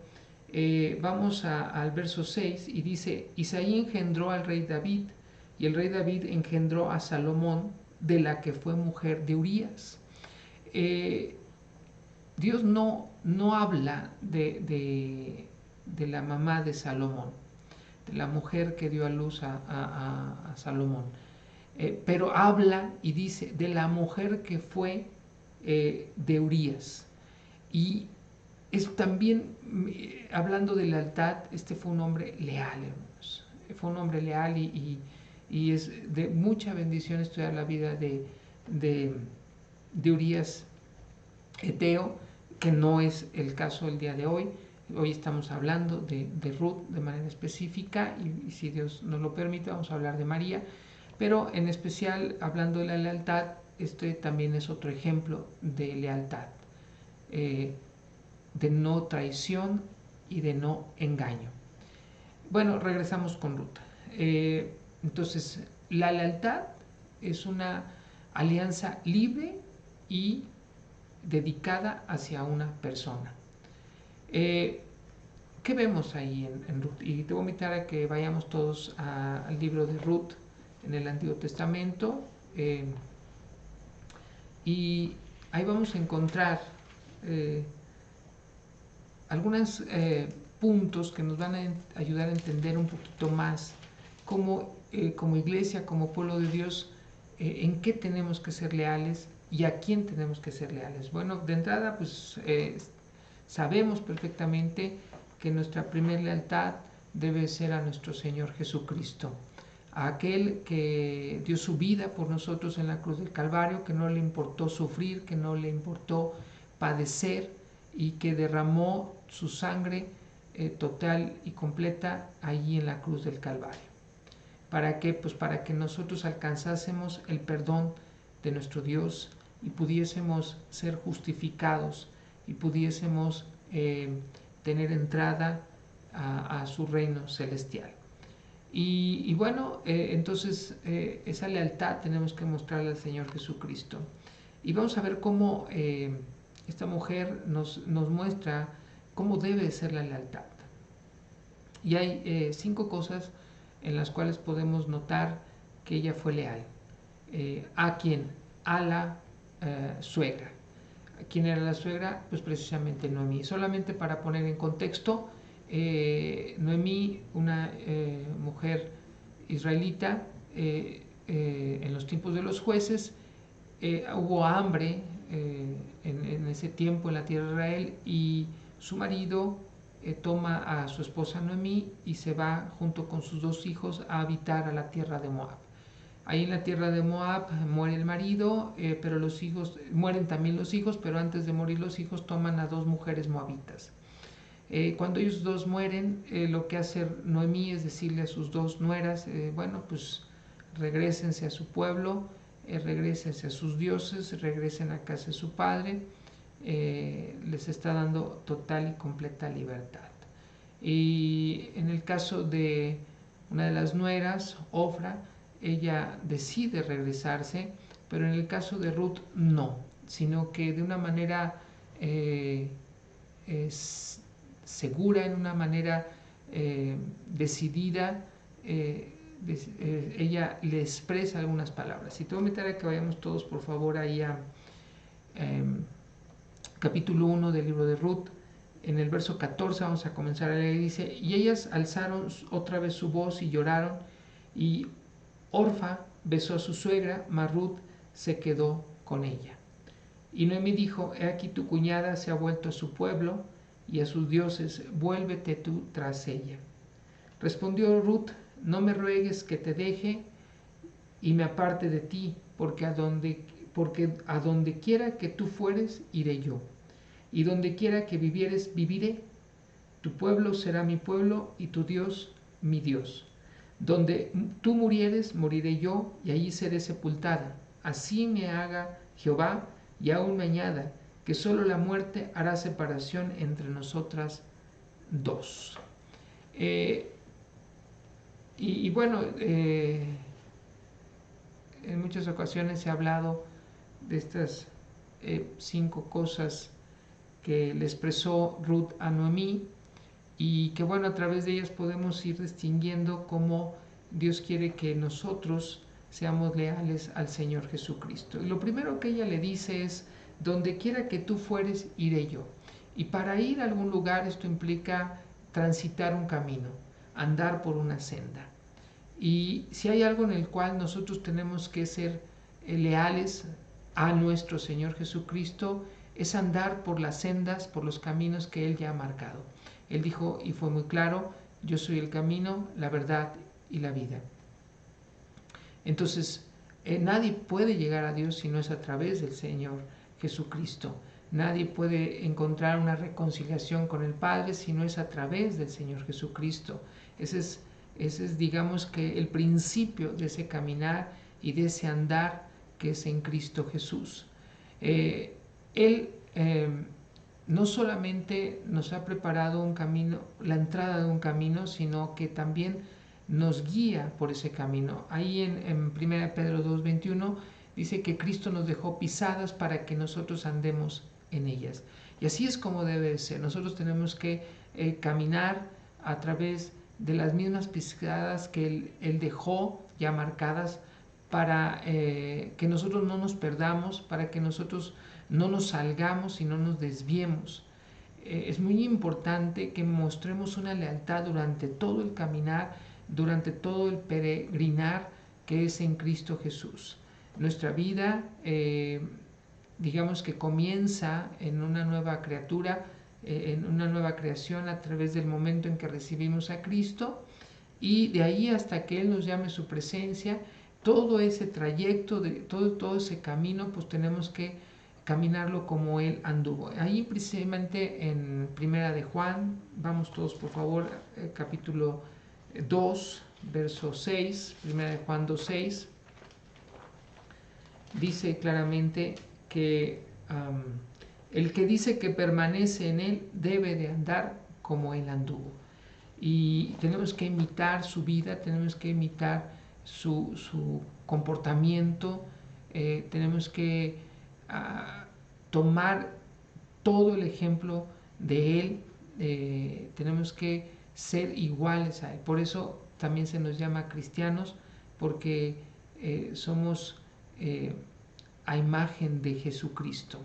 vamos al verso 6 y dice: Isaí engendró al rey David, y el rey David engendró a Salomón, de la que fue mujer de Urías. Dios no habla de la mamá de Salomón, de la mujer que dio a luz a Salomón. pero habla y dice de la mujer que fue de Urías. Y es también, hablando de lealtad, este fue un hombre leal, hermanos. Fue un hombre leal y es de mucha bendición estudiar la vida de Urías Eteo, que no es el caso el día de hoy. Hoy estamos hablando de Ruth de manera específica y si Dios nos lo permite vamos a hablar de María, pero en especial hablando de la lealtad, este también es otro ejemplo de lealtad, de no traición y de no engaño. Bueno, regresamos con Ruth. Entonces, la lealtad es una alianza libre y dedicada hacia una persona. ¿Qué vemos ahí en Ruth? Y te voy a invitar a que vayamos todos al libro de Ruth en el Antiguo Testamento, y ahí vamos a encontrar algunos puntos que nos van a ayudar a entender un poquito más cómo, como iglesia, como pueblo de Dios, en qué tenemos que ser leales y a quién tenemos que ser leales. Bueno, de entrada, pues sabemos perfectamente que nuestra primera lealtad debe ser a nuestro Señor Jesucristo, a aquel que dio su vida por nosotros en la cruz del Calvario, que no le importó sufrir, que no le importó padecer y que derramó su sangre total y completa allí en la cruz del Calvario. ¿Para qué? Pues para que nosotros alcanzásemos el perdón de nuestro Dios y pudiésemos ser justificados y pudiésemos tener entrada a su reino celestial. Y bueno, entonces esa lealtad tenemos que mostrarle al Señor Jesucristo. Y vamos a ver cómo esta mujer nos muestra cómo debe ser la lealtad. Y hay 5 cosas en las cuales podemos notar que ella fue leal. ¿A quién? A la suegra. ¿Quién era la suegra? Pues precisamente Noemí. Solamente para poner en contexto, Noemí, una mujer israelita, en los tiempos de los jueces, hubo hambre en ese tiempo en la tierra de Israel y su marido toma a su esposa Noemí y se va junto con sus 2 hijos a habitar a la tierra de Moab. Ahí en la tierra de Moab muere el marido, pero los hijos, mueren también los hijos, pero antes de morir los hijos toman a 2 mujeres moabitas. Cuando ellos 2 mueren, lo que hace Noemí es decirle a sus 2 nueras, bueno, pues regrésense a su pueblo, regrésense a sus dioses, regresen a casa de su padre, les está dando total y completa libertad. Y en el caso de una de las nueras, Ofra, ella decide regresarse, pero en el caso de Ruth no, sino que de una manera segura, en una manera decidida, ella le expresa algunas palabras. Y te voy a invitar a que vayamos todos, por favor, ahí a capítulo 1 del libro de Ruth. En el verso 14 vamos a comenzar a leer, dice: y ellas alzaron otra vez su voz y lloraron, y Orfa besó a su suegra, mas Ruth se quedó con ella. Y Noemí dijo: he aquí tu cuñada se ha vuelto a su pueblo y a sus dioses, vuélvete tú tras ella. Respondió Ruth: no me ruegues que te deje y me aparte de ti, porque a donde quiera que tú fueres, iré yo, y donde quiera que vivieres, viviré. Tu pueblo será mi pueblo y tu Dios mi Dios. Donde tú murieres, moriré yo, y allí seré sepultada. Así me haga Jehová, y aún me añada, que solo la muerte hará separación entre nosotras 2. Y bueno, en muchas ocasiones se ha hablado de estas 5 cosas que le expresó Ruth a Noemí, y que bueno, a través de ellas podemos ir distinguiendo cómo Dios quiere que nosotros seamos leales al Señor Jesucristo. Y lo primero que ella le dice es: donde quiera que tú fueres, iré yo. Y para ir a algún lugar esto implica transitar un camino, andar por una senda. Y si hay algo en el cual nosotros tenemos que ser leales a nuestro Señor Jesucristo, es andar por las sendas, por los caminos que Él ya ha marcado. Él dijo, y fue muy claro, yo soy el camino, la verdad y la vida. Entonces, nadie puede llegar a Dios si no es a través del Señor Jesucristo. Nadie puede encontrar una reconciliación con el Padre si no es a través del Señor Jesucristo. Ese es, digamos que, el principio de ese caminar y de ese andar que es en Cristo Jesús. Él no solamente nos ha preparado un camino, la entrada de un camino, sino que también nos guía por ese camino. Ahí en 1 Pedro 2:21 dice que Cristo nos dejó pisadas para que nosotros andemos en ellas. Y así es como debe ser. Nosotros tenemos que caminar a través de las mismas pisadas que Él dejó ya marcadas, para que nosotros no nos perdamos, para que nosotros no nos salgamos y no nos desviemos. Es muy importante que mostremos una lealtad durante todo el caminar, durante todo el peregrinar que es en Cristo Jesús. Nuestra vida, digamos que comienza en una nueva criatura, en una nueva creación a través del momento en que recibimos a Cristo, y de ahí hasta que Él nos llame a su presencia, todo ese trayecto, todo ese camino, pues tenemos que caminarlo como Él anduvo. Ahí precisamente en Primera de Juan, vamos todos por favor, capítulo 2, verso 6, Primera de Juan 2:6, dice claramente que el que dice que permanece en Él debe de andar como Él anduvo. Y tenemos que imitar su vida, tenemos que imitar su comportamiento, tenemos que tomar todo el ejemplo de Él, tenemos que ser iguales a Él. Por eso también se nos llama cristianos, porque somos a imagen de Jesucristo.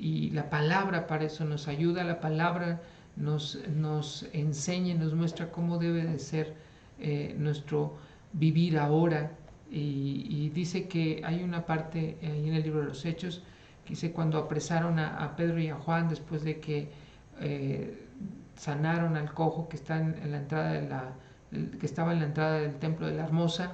Y la palabra para eso nos ayuda, la palabra nos enseña, nos muestra cómo debe de ser nuestro vivir ahora. Y dice que hay una parte ahí en el libro de los Hechos que dice, cuando apresaron a Pedro y a Juan después de que sanaron al cojo que está en la entrada que estaba en la entrada del templo de la Hermosa,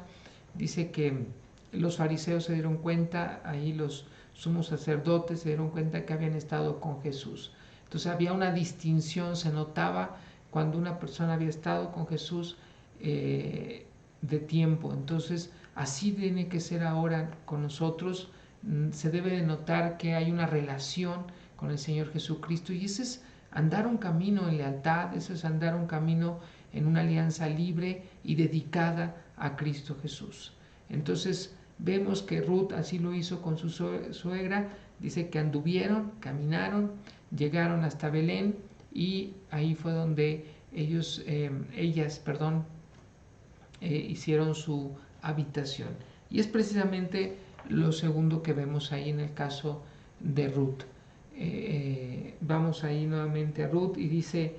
dice que los fariseos se dieron cuenta, ahí los sumos sacerdotes se dieron cuenta que habían estado con Jesús. Entonces había una distinción, se notaba cuando una persona había estado con Jesús de tiempo. Entonces así tiene que ser ahora con nosotros. Se debe de notar que hay una relación con el Señor Jesucristo, y ese es andar un camino en lealtad, eso es andar un camino en una alianza libre y dedicada a Cristo Jesús. Entonces vemos que Ruth así lo hizo con su suegra. Dice que anduvieron, caminaron, llegaron hasta Belén, y ahí fue donde ellas hicieron su habitación. Y es precisamente lo segundo que vemos ahí en el caso de Ruth. Vamos ahí nuevamente a Ruth, y dice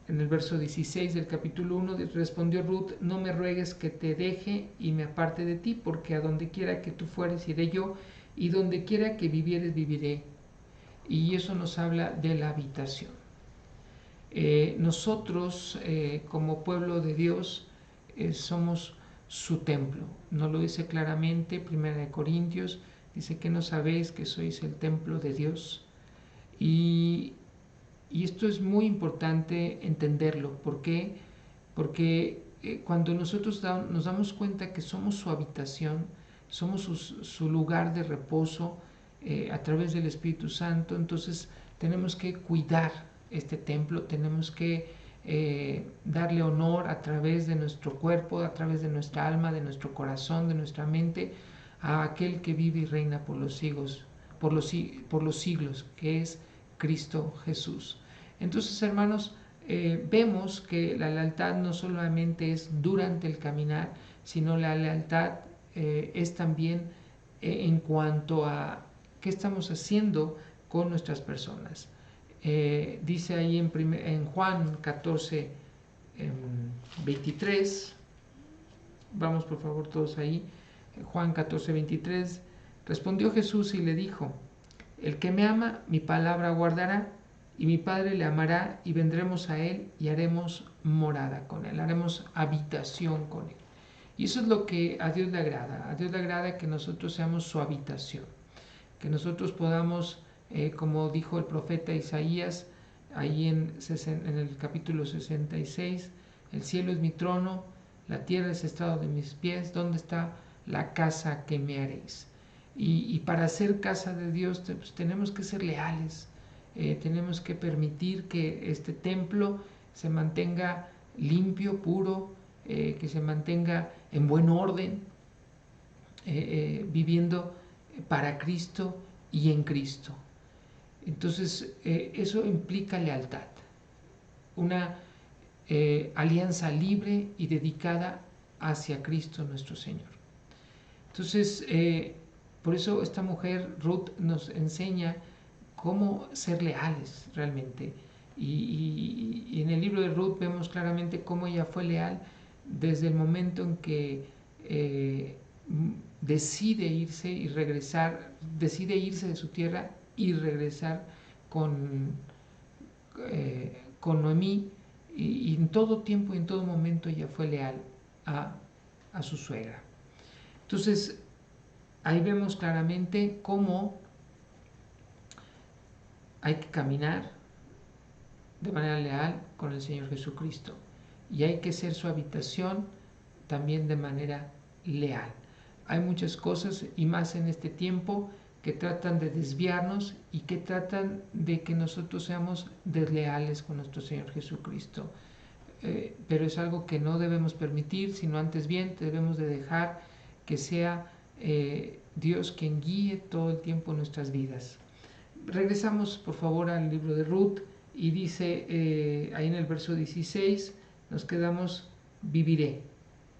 en el verso 16 del capítulo 1, respondió Ruth, no me ruegues que te deje y me aparte de ti, porque a donde quiera que tú fueres iré yo, y donde quiera que vivieres viviré. Y eso nos habla de la habitación. Nosotros como pueblo de Dios somos su templo. Nos lo dice claramente 1 Corintios, dice que no sabéis que sois el templo de Dios. Y esto es muy importante entenderlo. ¿Por qué? Porque cuando nosotros nos damos cuenta que somos su habitación, somos su lugar de reposo a través del Espíritu Santo, entonces tenemos que cuidar este templo, tenemos que darle honor a través de nuestro cuerpo, a través de nuestra alma, de nuestro corazón, de nuestra mente, a aquel que vive y reina por los siglos, por los siglos, que es Cristo Jesús. Entonces, hermanos, vemos que la lealtad no solamente es durante el caminar, sino la lealtad es también en cuanto a qué estamos haciendo con nuestras personas. Dice ahí en Juan 14, 23, Vamos por favor todos ahí. Juan 14:23. Respondió Jesús y le dijo: el que me ama, mi palabra guardará, y mi Padre le amará, y vendremos a él y haremos morada con él, haremos habitación con él. Y eso es lo que a Dios le agrada. A Dios le agrada que nosotros seamos su habitación, que nosotros podamos, como dijo el profeta Isaías, ahí en el capítulo 66, el cielo es mi trono, la tierra es estrado de mis pies, ¿dónde está la casa que me haréis? Y para ser casa de Dios pues, tenemos que ser leales, tenemos que permitir que este templo se mantenga limpio, puro, que se mantenga en buen orden, viviendo para Cristo y en Cristo. Entonces eso implica lealtad, una alianza libre y dedicada hacia Cristo nuestro Señor. Entonces por eso esta mujer, Ruth, nos enseña cómo ser leales realmente. Y en el libro de Ruth vemos claramente cómo ella fue leal desde el momento en que decide irse y regresar, decide irse de su tierra y regresar con Noemí, y en todo tiempo y en todo momento ella fue leal a su suegra. Entonces, ahí vemos claramente cómo hay que caminar de manera leal con el Señor Jesucristo, y hay que ser su habitación también de manera leal. Hay muchas cosas, y más en este tiempo, que tratan de desviarnos y que tratan de que nosotros seamos desleales con nuestro Señor Jesucristo. Pero es algo que no debemos permitir, sino antes bien debemos de dejar que sea Dios quien guíe todo el tiempo nuestras vidas. Regresamos por favor al libro de Ruth, y dice ahí en el verso 16, nos quedamos: viviré.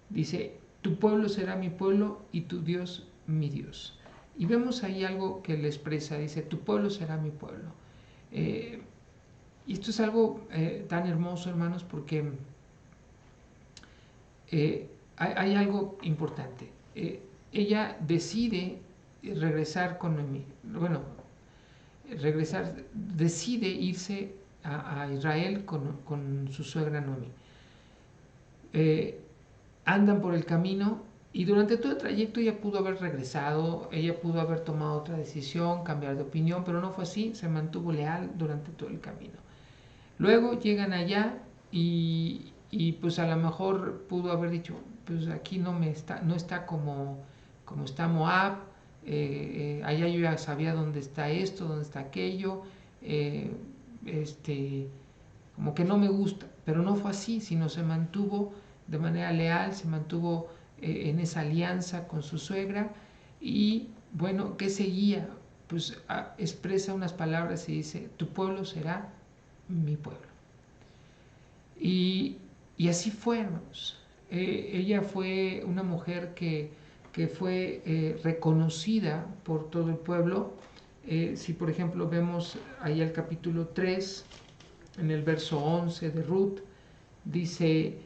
Dice: tu pueblo será mi pueblo y tu Dios mi Dios. Y vemos ahí algo que le expresa, dice: tu pueblo será mi pueblo. Y esto es algo tan hermoso, hermanos, porque hay algo importante. Ella decide regresar con Noemí. Bueno, decide irse a Israel con su suegra Noemí. Andan por el camino, y durante todo el trayecto ella pudo haber regresado, ella pudo haber tomado otra decisión, cambiar de opinión, pero no fue así, se mantuvo leal durante todo el camino. Luego llegan allá y pues a lo mejor pudo haber dicho: pues aquí no está como está Moab, allá yo ya sabía dónde está esto, dónde está aquello, como que no me gusta. Pero no fue así, sino se mantuvo de manera leal, se mantuvo en esa alianza con su suegra. Y bueno, ¿qué seguía? Pues expresa unas palabras y dice: tu pueblo será mi pueblo. Y así fue, hermanos. Ella fue una mujer que fue reconocida por todo el pueblo. Si por ejemplo vemos ahí el capítulo 3, en el verso 11 de Ruth, dice: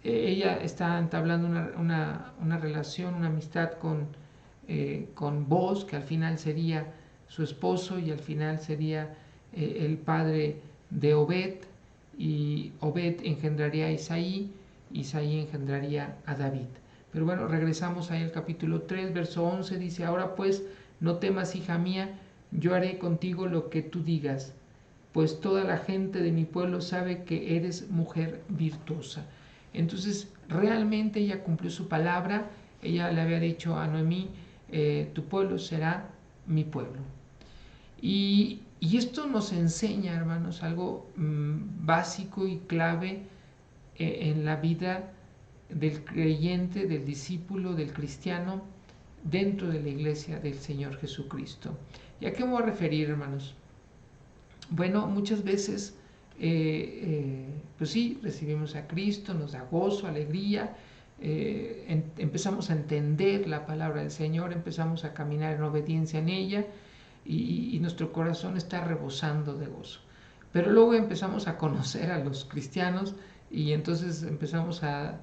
ella está entablando una relación, una amistad con Boz, que al final sería su esposo, y al final sería el padre de Obed, y Obed engendraría a Isaí, Isaí engendraría a David. Pero bueno, regresamos ahí al capítulo 3, verso 11, dice: ahora pues, no temas, hija mía, yo haré contigo lo que tú digas, pues toda la gente de mi pueblo sabe que eres mujer virtuosa. Entonces, realmente ella cumplió su palabra. Ella le había dicho a Noemí: tu pueblo será mi pueblo. Y esto nos enseña, hermanos, algo básico y clave en la vida del creyente, del discípulo, del cristiano, dentro de la iglesia del Señor Jesucristo. ¿Y a qué me voy a referir, hermanos? Bueno, muchas veces, pues sí, recibimos a Cristo, nos da gozo, alegría, empezamos a entender la palabra del Señor, empezamos a caminar en obediencia en ella, y nuestro corazón está rebosando de gozo. Pero luego empezamos a conocer a los cristianos, y entonces empezamos a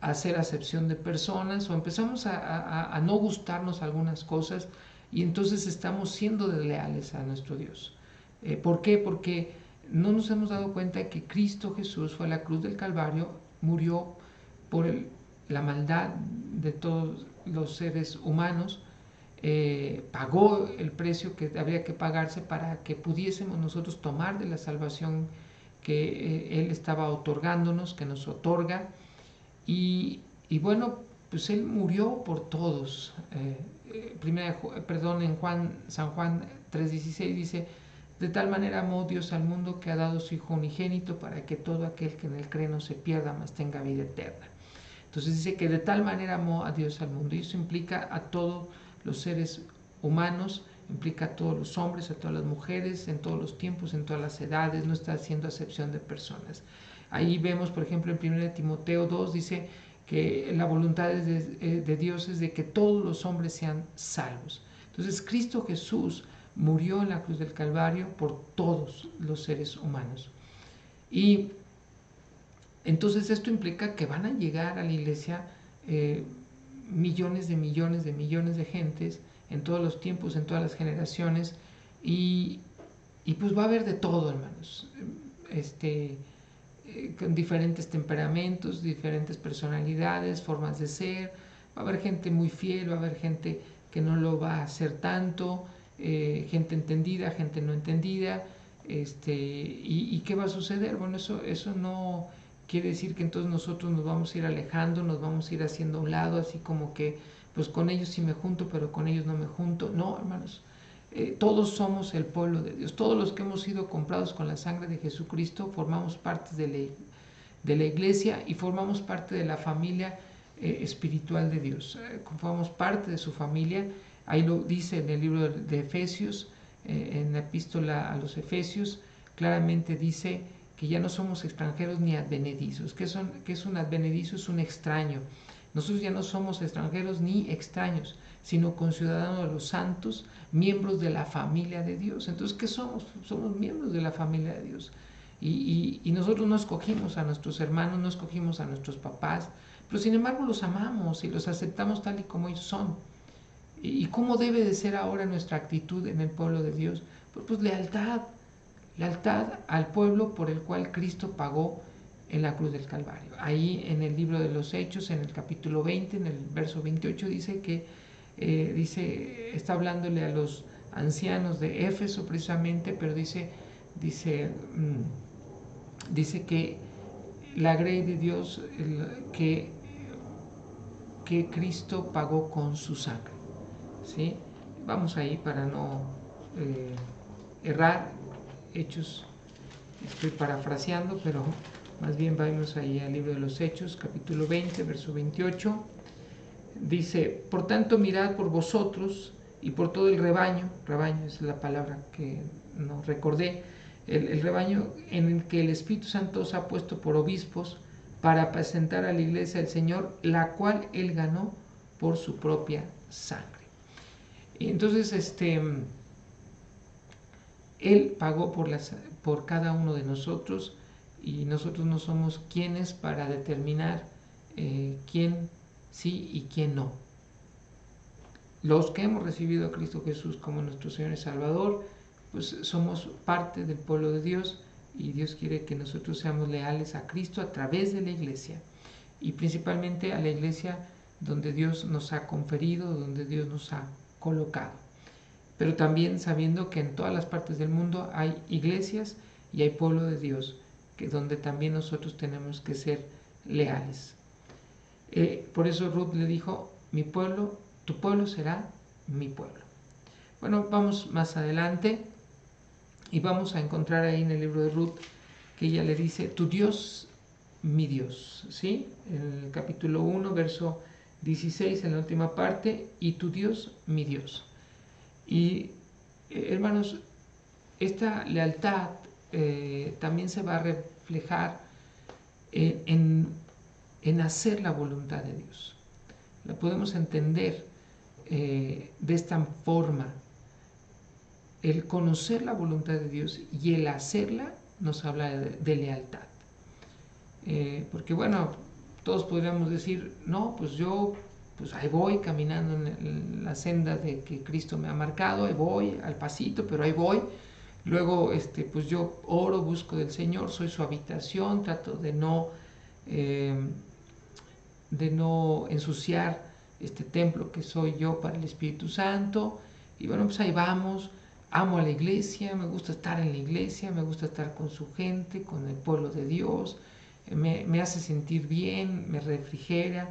a hacer acepción de personas o empezamos a no gustarnos algunas cosas y entonces estamos siendo desleales a nuestro Dios. ¿Por qué? Porque no nos hemos dado cuenta que Cristo Jesús fue a la cruz del Calvario, murió por la maldad de todos los seres humanos, pagó el precio que habría que pagarse para que pudiésemos nosotros tomar de la salvación que Él estaba otorgándonos, que nos otorga, y bueno, pues Él murió por todos. En San Juan 3:16 dice: de tal manera amó Dios al mundo que ha dado su Hijo unigénito para que todo aquel que en Él cree no se pierda, mas tenga vida eterna. Entonces dice que de tal manera amó a Dios al mundo, y eso implica a todos los seres humanos, implica a todos los hombres, a todas las mujeres, en todos los tiempos, en todas las edades, no está haciendo acepción de personas. Ahí vemos, por ejemplo, en 1 Timoteo 2 dice que la voluntad de Dios es de que todos los hombres sean salvos. Entonces Cristo Jesús murió en la cruz del Calvario por todos los seres humanos. Y entonces esto implica que van a llegar a la iglesia millones de gentes en todos los tiempos, en todas las generaciones, y pues va a haber de todo, hermanos, con diferentes temperamentos, diferentes personalidades, formas de ser. Va a haber gente muy fiel, va a haber gente que no lo va a hacer tanto, gente entendida, gente no entendida, y ¿qué va a suceder? Bueno, eso no quiere decir que entonces nosotros nos vamos a ir alejando, nos vamos a ir haciendo a un lado, así como que pues con ellos sí me junto, pero con ellos no me junto. No, hermanos, todos somos el pueblo de Dios. Todos los que hemos sido comprados con la sangre de Jesucristo formamos parte de la iglesia y formamos parte de la familia espiritual de Dios. Formamos parte de su familia. Ahí lo dice en el libro de Efesios, en la epístola a los Efesios, claramente dice que ya no somos extranjeros ni advenedizos. ¿Qué es un advenedizo? Es un extraño. Nosotros ya no somos extranjeros ni extraños, sino conciudadanos de los santos, miembros de la familia de Dios. Entonces, ¿qué somos? Somos miembros de la familia de Dios. Y nosotros no escogimos a nuestros hermanos, no escogimos a nuestros papás, pero sin embargo los amamos y los aceptamos tal y como ellos son. ¿Y cómo debe de ser ahora nuestra actitud en el pueblo de Dios? Pues lealtad al pueblo por el cual Cristo pagó en la cruz del Calvario. Ahí en el libro de los Hechos, en el capítulo 20, en el verso 28, dice que está hablándole a los ancianos de Éfeso precisamente, pero dice que la grey de Dios que Cristo pagó con su sangre. ¿Sí? Vamos ahí para no errar. Hechos, estoy parafraseando, pero más bien vamos ahí al libro de los Hechos, capítulo 20, verso 28. Dice: por tanto, mirad por vosotros y por todo el rebaño es la palabra que no recordé, el rebaño en el que el Espíritu Santo os ha puesto por obispos para apacentar a la iglesia del Señor, la cual Él ganó por su propia sangre. Y entonces, Él pagó por cada uno de nosotros, y nosotros no somos quienes para determinar quién sí y quién no. Los que hemos recibido a Cristo Jesús como nuestro Señor y Salvador, pues somos parte del pueblo de Dios, y Dios quiere que nosotros seamos leales a Cristo a través de la iglesia, y principalmente a la iglesia donde Dios nos ha conferido, donde Dios nos ha colocado. Pero también sabiendo que en todas las partes del mundo hay iglesias y hay pueblo de Dios, donde también nosotros tenemos que ser leales. Por eso Ruth le dijo: mi pueblo, tu pueblo será mi pueblo. Bueno, vamos más adelante y vamos a encontrar ahí en el libro de Ruth que ella le dice: tu Dios, mi Dios, ¿sí? En el capítulo 1, verso 16, en la última parte: y tu Dios, mi Dios. Y hermanos, esta lealtad también se va a reflejar en hacer la voluntad de Dios. La podemos entender de esta forma: el conocer la voluntad de Dios y el hacerla nos habla de lealtad. Porque bueno, todos podríamos decir, no, pues yo pues ahí voy caminando en la senda de que Cristo me ha marcado, ahí voy al pasito, pero ahí voy. Luego, pues yo oro, busco del Señor, soy su habitación, trato de no ensuciar este templo que soy yo para el Espíritu Santo. Y bueno, pues ahí vamos. Amo a la iglesia, me gusta estar en la iglesia, me gusta estar con su gente, con el pueblo de Dios, me hace sentir bien, me refrigera,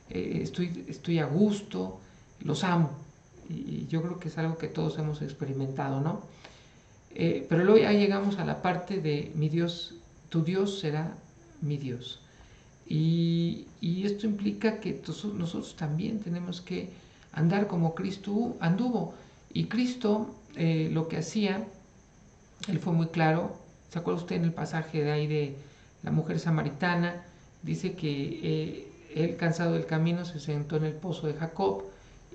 estoy a gusto, los amo. Y yo creo que es algo que todos hemos experimentado, ¿no? Pero luego ya llegamos a la parte de mi Dios, tu Dios será mi Dios. Y esto implica que nosotros también tenemos que andar como Cristo anduvo. Y Cristo lo que hacía, él fue muy claro. ¿Se acuerda usted en el pasaje de ahí de la mujer samaritana? Dice que él, cansado del camino, se sentó en el pozo de Jacob,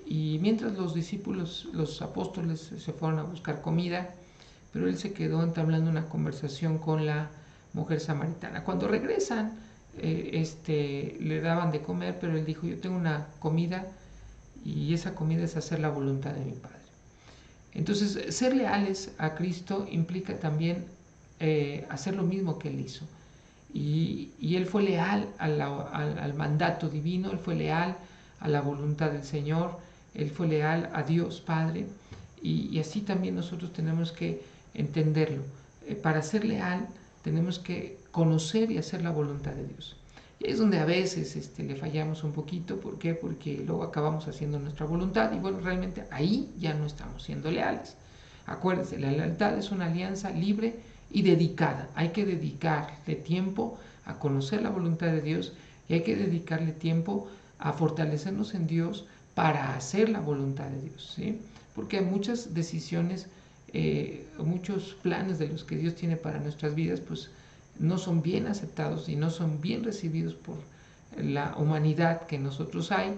y mientras los discípulos, los apóstoles, se fueron a buscar comida, pero él se quedó entablando una conversación con la mujer samaritana. Cuando regresan, le daban de comer, pero él dijo, yo tengo una comida, y esa comida es hacer la voluntad de mi Padre. Entonces, ser leales a Cristo implica también hacer lo mismo que Él hizo. Y Él fue leal al mandato divino, Él fue leal a la voluntad del Señor, Él fue leal a Dios Padre, y así también nosotros tenemos que entenderlo. Para ser leal tenemos que conocer y hacer la voluntad de Dios. Y es donde a veces le fallamos un poquito. ¿Por qué? Porque luego acabamos haciendo nuestra voluntad y bueno, realmente ahí ya no estamos siendo leales. Acuérdense, la lealtad es una alianza libre y dedicada. Hay que dedicarle tiempo a conocer la voluntad de Dios y hay que dedicarle tiempo a fortalecernos en Dios para hacer la voluntad de Dios, ¿sí? Porque hay muchas decisiones, muchos planes de los que Dios tiene para nuestras vidas, pues no son bien aceptados y no son bien recibidos por la humanidad que en nosotros hay,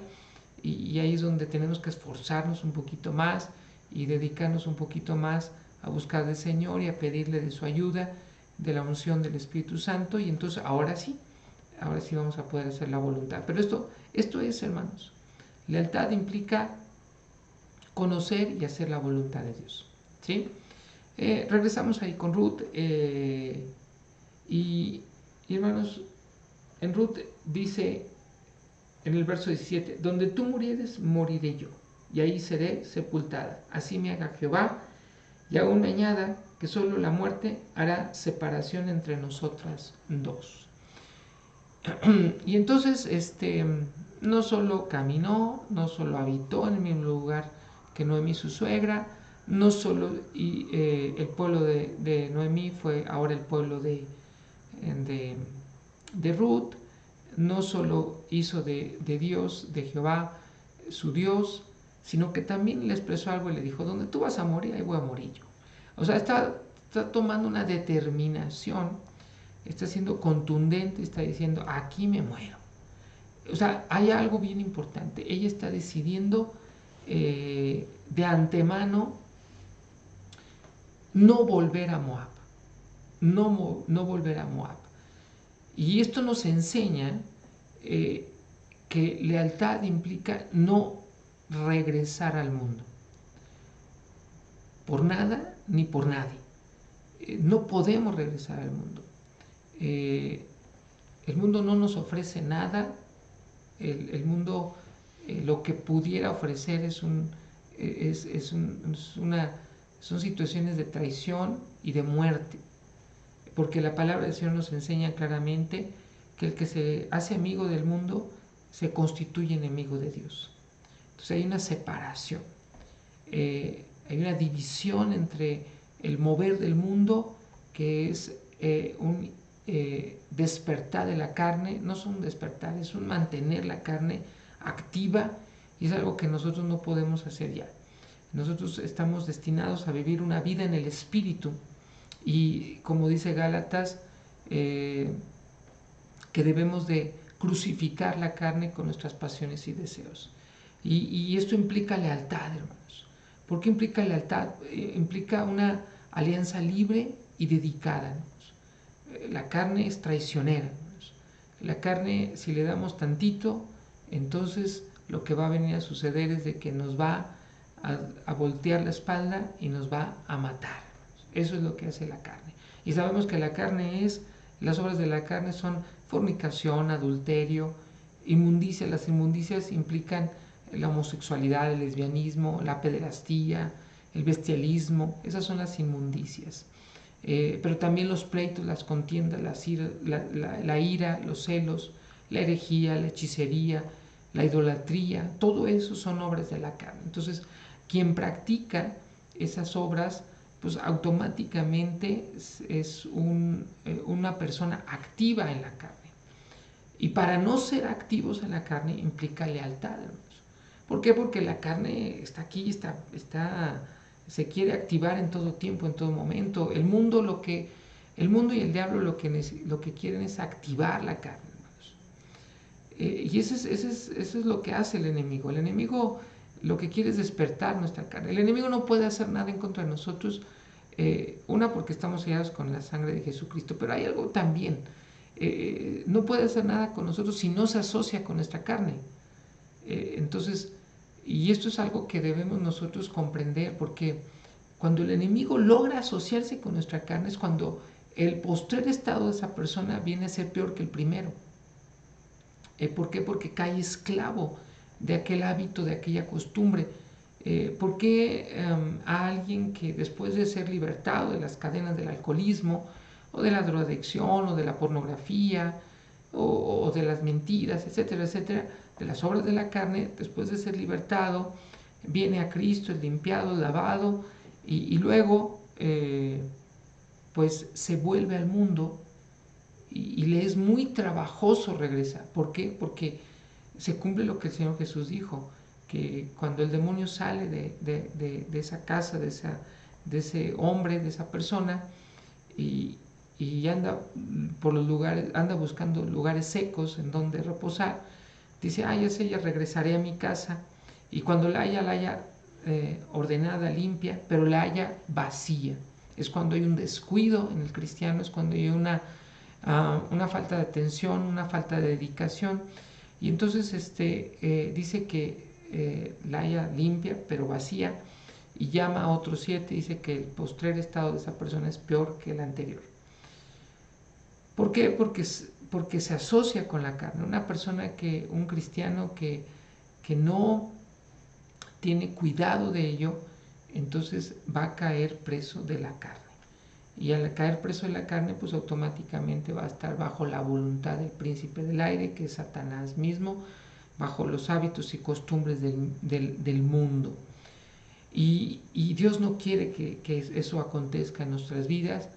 y ahí es donde tenemos que esforzarnos un poquito más y dedicarnos un poquito más a buscar del Señor y a pedirle de su ayuda, de la unción del Espíritu Santo, y entonces ahora sí vamos a poder hacer la voluntad. Pero esto es, hermanos, lealtad implica conocer y hacer la voluntad de Dios, ¿sí? Regresamos ahí con Ruth, y hermanos, en Ruth dice en el verso 17, donde tú murieres, moriré yo, y ahí seré sepultada. Así me haga Jehová, y aún me añada que solo la muerte hará separación entre nosotras dos. Y entonces, no solo caminó, no solo habitó en el mismo lugar que Noemí, su suegra, no solo el pueblo de Noemí fue ahora el pueblo de Ruth, no solo hizo de Dios, de Jehová, su Dios, sino que también le expresó algo y le dijo, donde tú vas a morir, ahí voy a morir yo. O sea, está tomando una determinación, está siendo contundente, está diciendo, aquí me muero. O sea, hay algo bien importante, ella está decidiendo de antemano no volver a Moab, no volver a Moab. Y esto nos enseña que lealtad implica no regresar al mundo, por nada ni por nadie. No podemos regresar al mundo. El mundo no nos ofrece nada. El mundo lo que pudiera ofrecer son situaciones de traición y de muerte, porque la palabra del Señor nos enseña claramente que el que se hace amigo del mundo se constituye enemigo de Dios. Entonces hay una separación, hay una división entre el mover del mundo, que es un despertar de la carne. No es un despertar, es un mantener la carne activa, y es algo que nosotros no podemos hacer ya. Nosotros estamos destinados a vivir una vida en el Espíritu, y como dice Gálatas, que debemos de crucificar la carne con nuestras pasiones y deseos. Y esto implica lealtad, hermanos. ¿Por qué implica lealtad? Implica una alianza libre y dedicada, hermanos. La carne es traicionera, hermanos. La carne, si le damos tantito, entonces lo que va a venir a suceder es de que nos va a voltear la espalda y nos va a matar. Eso es lo que hace la carne. Y sabemos que la carne las obras de la carne son fornicación, adulterio, inmundicia. Las inmundicias implican la homosexualidad, el lesbianismo, la pederastía, el bestialismo. Esas son las inmundicias. Pero también los pleitos, las contiendas, la ira, los celos, la herejía, la hechicería, la idolatría, todo eso son obras de la carne. Entonces, quien practica esas obras, pues automáticamente es una persona activa en la carne. Y para no ser activos en la carne implica lealtad, hermanos. ¿Por qué? Porque la carne está aquí, se quiere activar en todo tiempo, en todo momento. El mundo y el diablo lo que quieren es activar la carne, hermanos. Y eso es lo que hace el enemigo. El enemigo lo que quiere es despertar nuestra carne. El enemigo no puede hacer nada en contra de nosotros, porque estamos sellados con la sangre de Jesucristo, pero hay algo también. No puede hacer nada con nosotros si no se asocia con nuestra carne. Entonces, y esto es algo que debemos nosotros comprender, porque cuando el enemigo logra asociarse con nuestra carne es cuando el postrer estado de esa persona viene a ser peor que el primero. ¿Por qué? Porque cae esclavo de aquel hábito, de aquella costumbre. ¿Por qué a alguien que después de ser libertado de las cadenas del alcoholismo, o de la drogadicción, o de la pornografía, o de las mentiras, etcétera, etcétera, de las obras de la carne, después de ser libertado, viene a Cristo, es limpiado, lavado, y luego pues se vuelve al mundo y le es muy trabajoso regresar? ¿Por qué? Porque se cumple lo que el Señor Jesús dijo, que cuando el demonio sale de esa casa, de ese hombre, de esa persona, y anda por los lugares, anda buscando lugares secos en donde reposar, dice, ya sé, ya regresaré a mi casa, y cuando la haya ordenada, limpia, pero la haya vacía. Es cuando hay un descuido en el cristiano, es cuando hay una falta de atención, una falta de dedicación, y entonces dice que la haya limpia, pero vacía, y llama a otros 7, dice que el postrer estado de esa persona es peor que el anterior. ¿Por qué? Porque se asocia con la carne. Un cristiano que no tiene cuidado de ello, entonces va a caer preso de la carne. Y al caer preso de la carne, pues automáticamente va a estar bajo la voluntad del príncipe del aire, que es Satanás mismo, bajo los hábitos y costumbres del mundo. Y Dios no quiere que eso acontezca en nuestras vidas.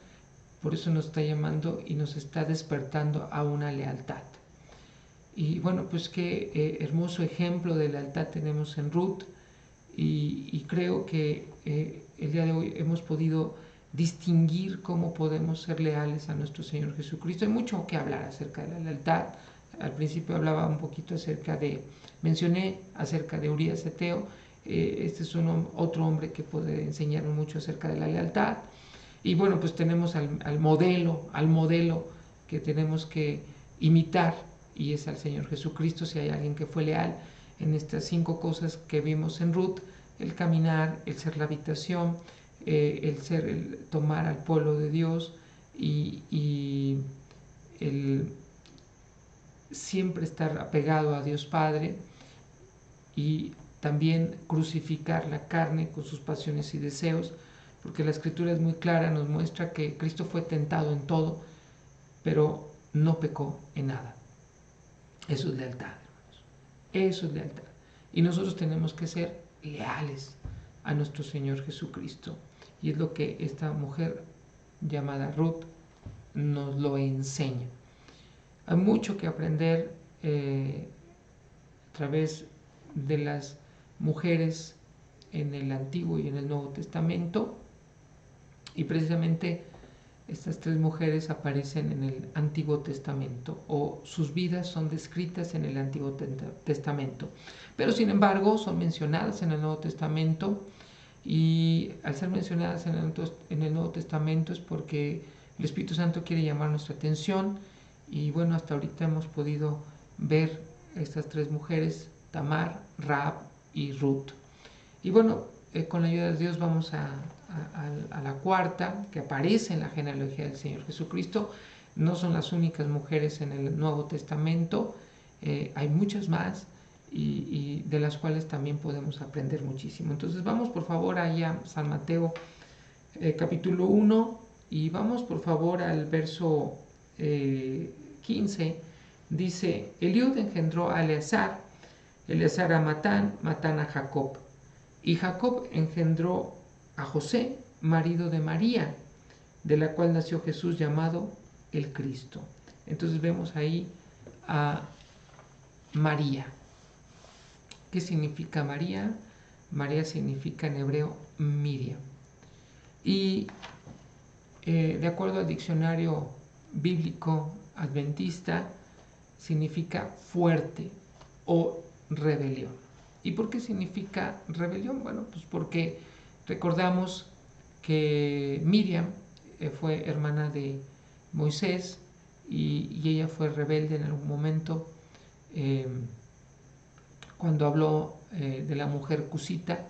Por eso nos está llamando y nos está despertando a una lealtad. Y bueno, pues qué hermoso ejemplo de lealtad tenemos en Ruth. Y creo que el día de hoy hemos podido distinguir cómo podemos ser leales a nuestro Señor Jesucristo. Hay mucho que hablar acerca de la lealtad. Al principio hablaba un poquito mencioné acerca de Urías Eteo. Este es otro hombre que puede enseñarnos mucho acerca de la lealtad. Y bueno, pues tenemos al modelo que tenemos que imitar, y es al Señor Jesucristo. Si hay alguien que fue leal en estas 5 cosas que vimos en Ruth: el caminar, el ser la habitación, el tomar al pueblo de Dios, y el siempre estar apegado a Dios Padre, y también crucificar la carne con sus pasiones y deseos, porque la Escritura es muy clara, nos muestra que Cristo fue tentado en todo, pero no pecó en nada. Eso es lealtad, hermanos. Eso es lealtad. Y nosotros tenemos que ser leales a nuestro Señor Jesucristo. Y es lo que esta mujer llamada Ruth nos lo enseña. Hay mucho que aprender a través de las mujeres en el Antiguo y en el Nuevo Testamento, y precisamente estas 3 mujeres aparecen en el Antiguo Testamento, o sus vidas son descritas en el Antiguo Testamento, pero sin embargo son mencionadas en el Nuevo Testamento. Y al ser mencionadas en el Nuevo Testamento es porque el Espíritu Santo quiere llamar nuestra atención Y bueno, hasta ahorita hemos podido ver estas tres mujeres, Tamar, Rahab y Ruth. Y bueno, con la ayuda de Dios vamos a la cuarta, que aparece en la genealogía del Señor Jesucristo. No son las únicas mujeres en el Nuevo Testamento, hay muchas más y de las cuales también podemos aprender muchísimo. Entonces vamos por favor allá a San Mateo capítulo 1 y vamos por favor al verso 15. Dice: Eliud engendró a Eleazar, Eleazar a Matán, Matán a Jacob, y Jacob engendró a José, marido de María, de la cual nació Jesús llamado el Cristo. Entonces vemos ahí a María. ¿Qué significa María? María significa en hebreo Miriam. Y de acuerdo al diccionario bíblico adventista, significa fuerte o rebelión. ¿Y por qué significa rebelión? Bueno, pues porque recordamos que Miriam fue hermana de Moisés y ella fue rebelde en algún momento cuando habló de la mujer cusita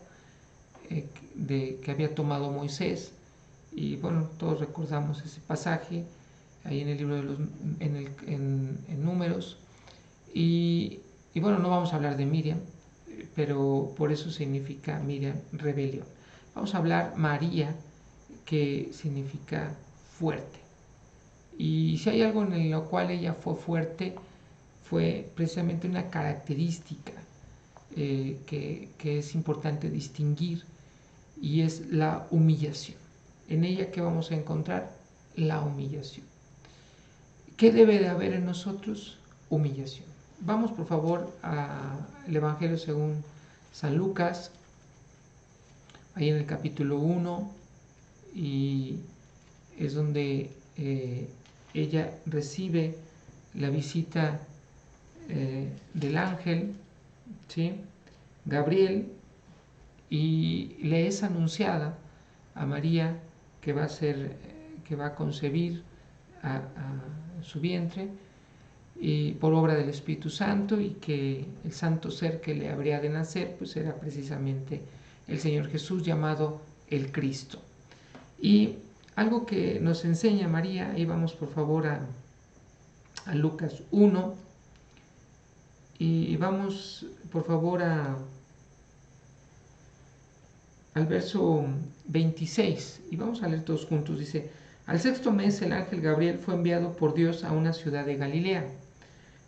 que había tomado Moisés. Y bueno, todos recordamos ese pasaje ahí en el libro de los en Números. Y bueno, no vamos a hablar de Miriam, pero por eso significa Miriam rebelión. Vamos a hablar María, que significa fuerte. Y si hay algo en lo cual ella fue fuerte, fue precisamente una característica que es importante distinguir, y es la humillación. En ella, ¿qué vamos a encontrar? La humillación. ¿Qué debe de haber en nosotros? Humillación. Vamos por favor al Evangelio según San Lucas, ahí en el capítulo 1, y es donde ella recibe la visita del ángel, ¿sí? Gabriel, y le es anunciada a María que va a concebir a su vientre y por obra del Espíritu Santo, y que el santo ser que le habría de nacer pues era precisamente el Señor Jesús, llamado el Cristo. Y algo que nos enseña María, ahí vamos por favor a Lucas 1 y vamos por favor al verso 26 y vamos a leer todos juntos. Dice: al sexto mes el ángel Gabriel fue enviado por Dios a una ciudad de Galilea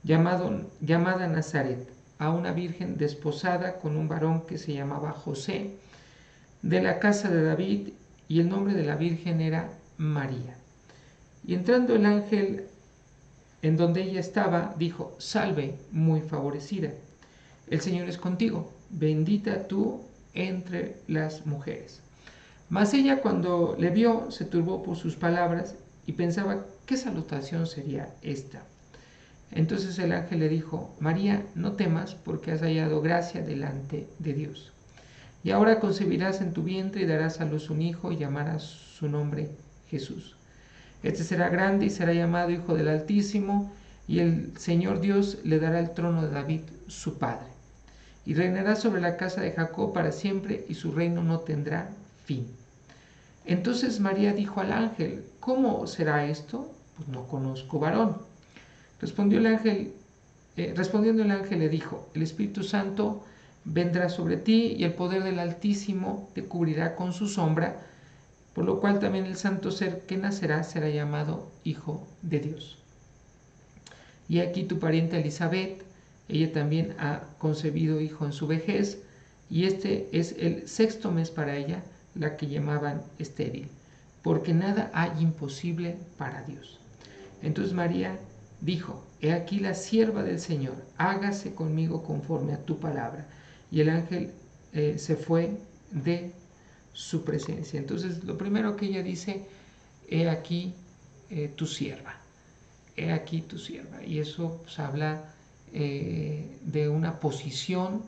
llamada Nazaret, a una virgen desposada con un varón que se llamaba José, de la casa de David, y el nombre de la virgen era María. Y entrando el ángel en donde ella estaba, dijo: salve, muy favorecida, el Señor es contigo, bendita tú entre las mujeres. Mas ella, cuando le vio, se turbó por sus palabras y pensaba qué salutación sería esta. Entonces el ángel le dijo: María, no temas, porque has hallado gracia delante de Dios. Y ahora concebirás en tu vientre y darás a luz un hijo y llamarás su nombre Jesús. Este será grande y será llamado Hijo del Altísimo, y el Señor Dios le dará el trono de David, su padre. Y reinará sobre la casa de Jacob para siempre, y su reino no tendrá fin. Entonces María dijo al ángel: ¿cómo será esto? Pues no conozco varón. Respondiendo el ángel le dijo: el Espíritu Santo vendrá sobre ti y el poder del Altísimo te cubrirá con su sombra, por lo cual también el santo ser que nacerá será llamado Hijo de Dios. Y aquí tu pariente Elizabeth, ella también ha concebido hijo en su vejez, y este es el sexto mes para ella, la que llamaban estéril, porque nada hay imposible para Dios. Entonces María dijo: he aquí la sierva del Señor, hágase conmigo conforme a tu palabra. Y el ángel se fue de su presencia. Entonces lo primero que ella dice: he aquí tu sierva, he aquí tu sierva. Y eso pues habla de una posición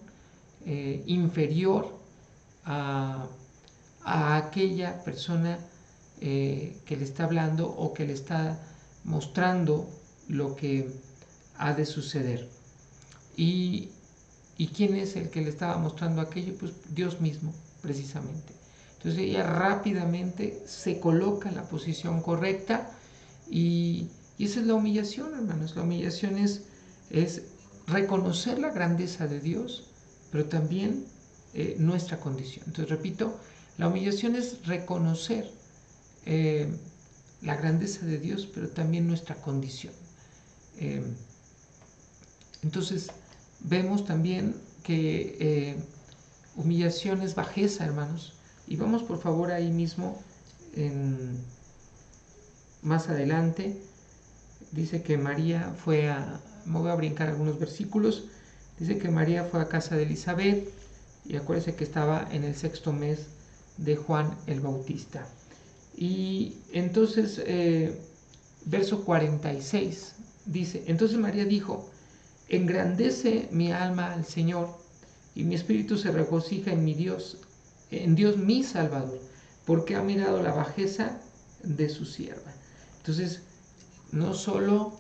inferior a aquella persona que le está hablando o que le está mostrando lo que ha de suceder. ¿Y quién es el que le estaba mostrando aquello? Pues Dios mismo, precisamente. Entonces ella rápidamente se coloca en la posición correcta y esa es la humillación, hermanos. La humillación es reconocer la grandeza de Dios, pero también nuestra condición. Entonces, repito, la humillación es reconocer la grandeza de Dios, pero también nuestra condición. Entonces, vemos también que humillación es bajeza, hermanos. Y vamos por favor ahí mismo, más adelante, dice que María fue me voy a brincar algunos versículos, dice que María fue a casa de Elizabeth, y acuérdense que estaba en el 6º mes de Juan el Bautista. Y entonces, verso 46, dice, entonces María dijo, engrandece mi alma al Señor, y mi espíritu se regocija en Dios mi Salvador, porque ha mirado la bajeza de su sierva. Entonces, no solo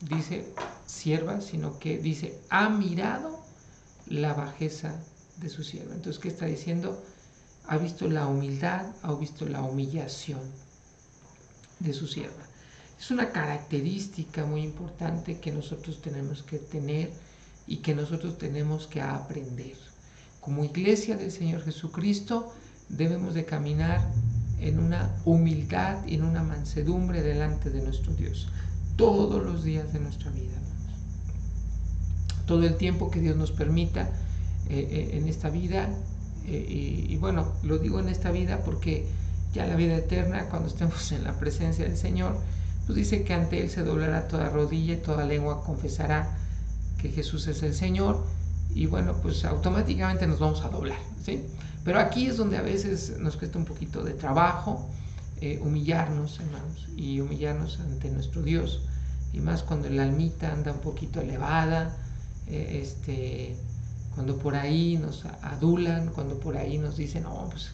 dice sierva, sino que dice, ha mirado la bajeza de su sierva. Entonces, ¿qué está diciendo? Ha visto la humildad, ha visto la humillación de su sierva. Es una característica muy importante que nosotros tenemos que tener y que nosotros tenemos que aprender. Como iglesia del Señor Jesucristo debemos de caminar en una humildad y en una mansedumbre delante de nuestro Dios todos los días de nuestra vida, todo el tiempo que Dios nos permita en esta vida. Y bueno, lo digo en esta vida porque ya la vida eterna, cuando estemos en la presencia del Señor, pues dice que ante Él se doblará toda rodilla y toda lengua confesará que Jesús es el Señor, y bueno, pues automáticamente nos vamos a doblar, ¿sí? Pero aquí es donde a veces nos cuesta un poquito de trabajo humillarnos, hermanos, y humillarnos ante nuestro Dios, y más cuando la almita anda un poquito elevada, cuando por ahí nos adulan, cuando por ahí nos dicen, no, pues,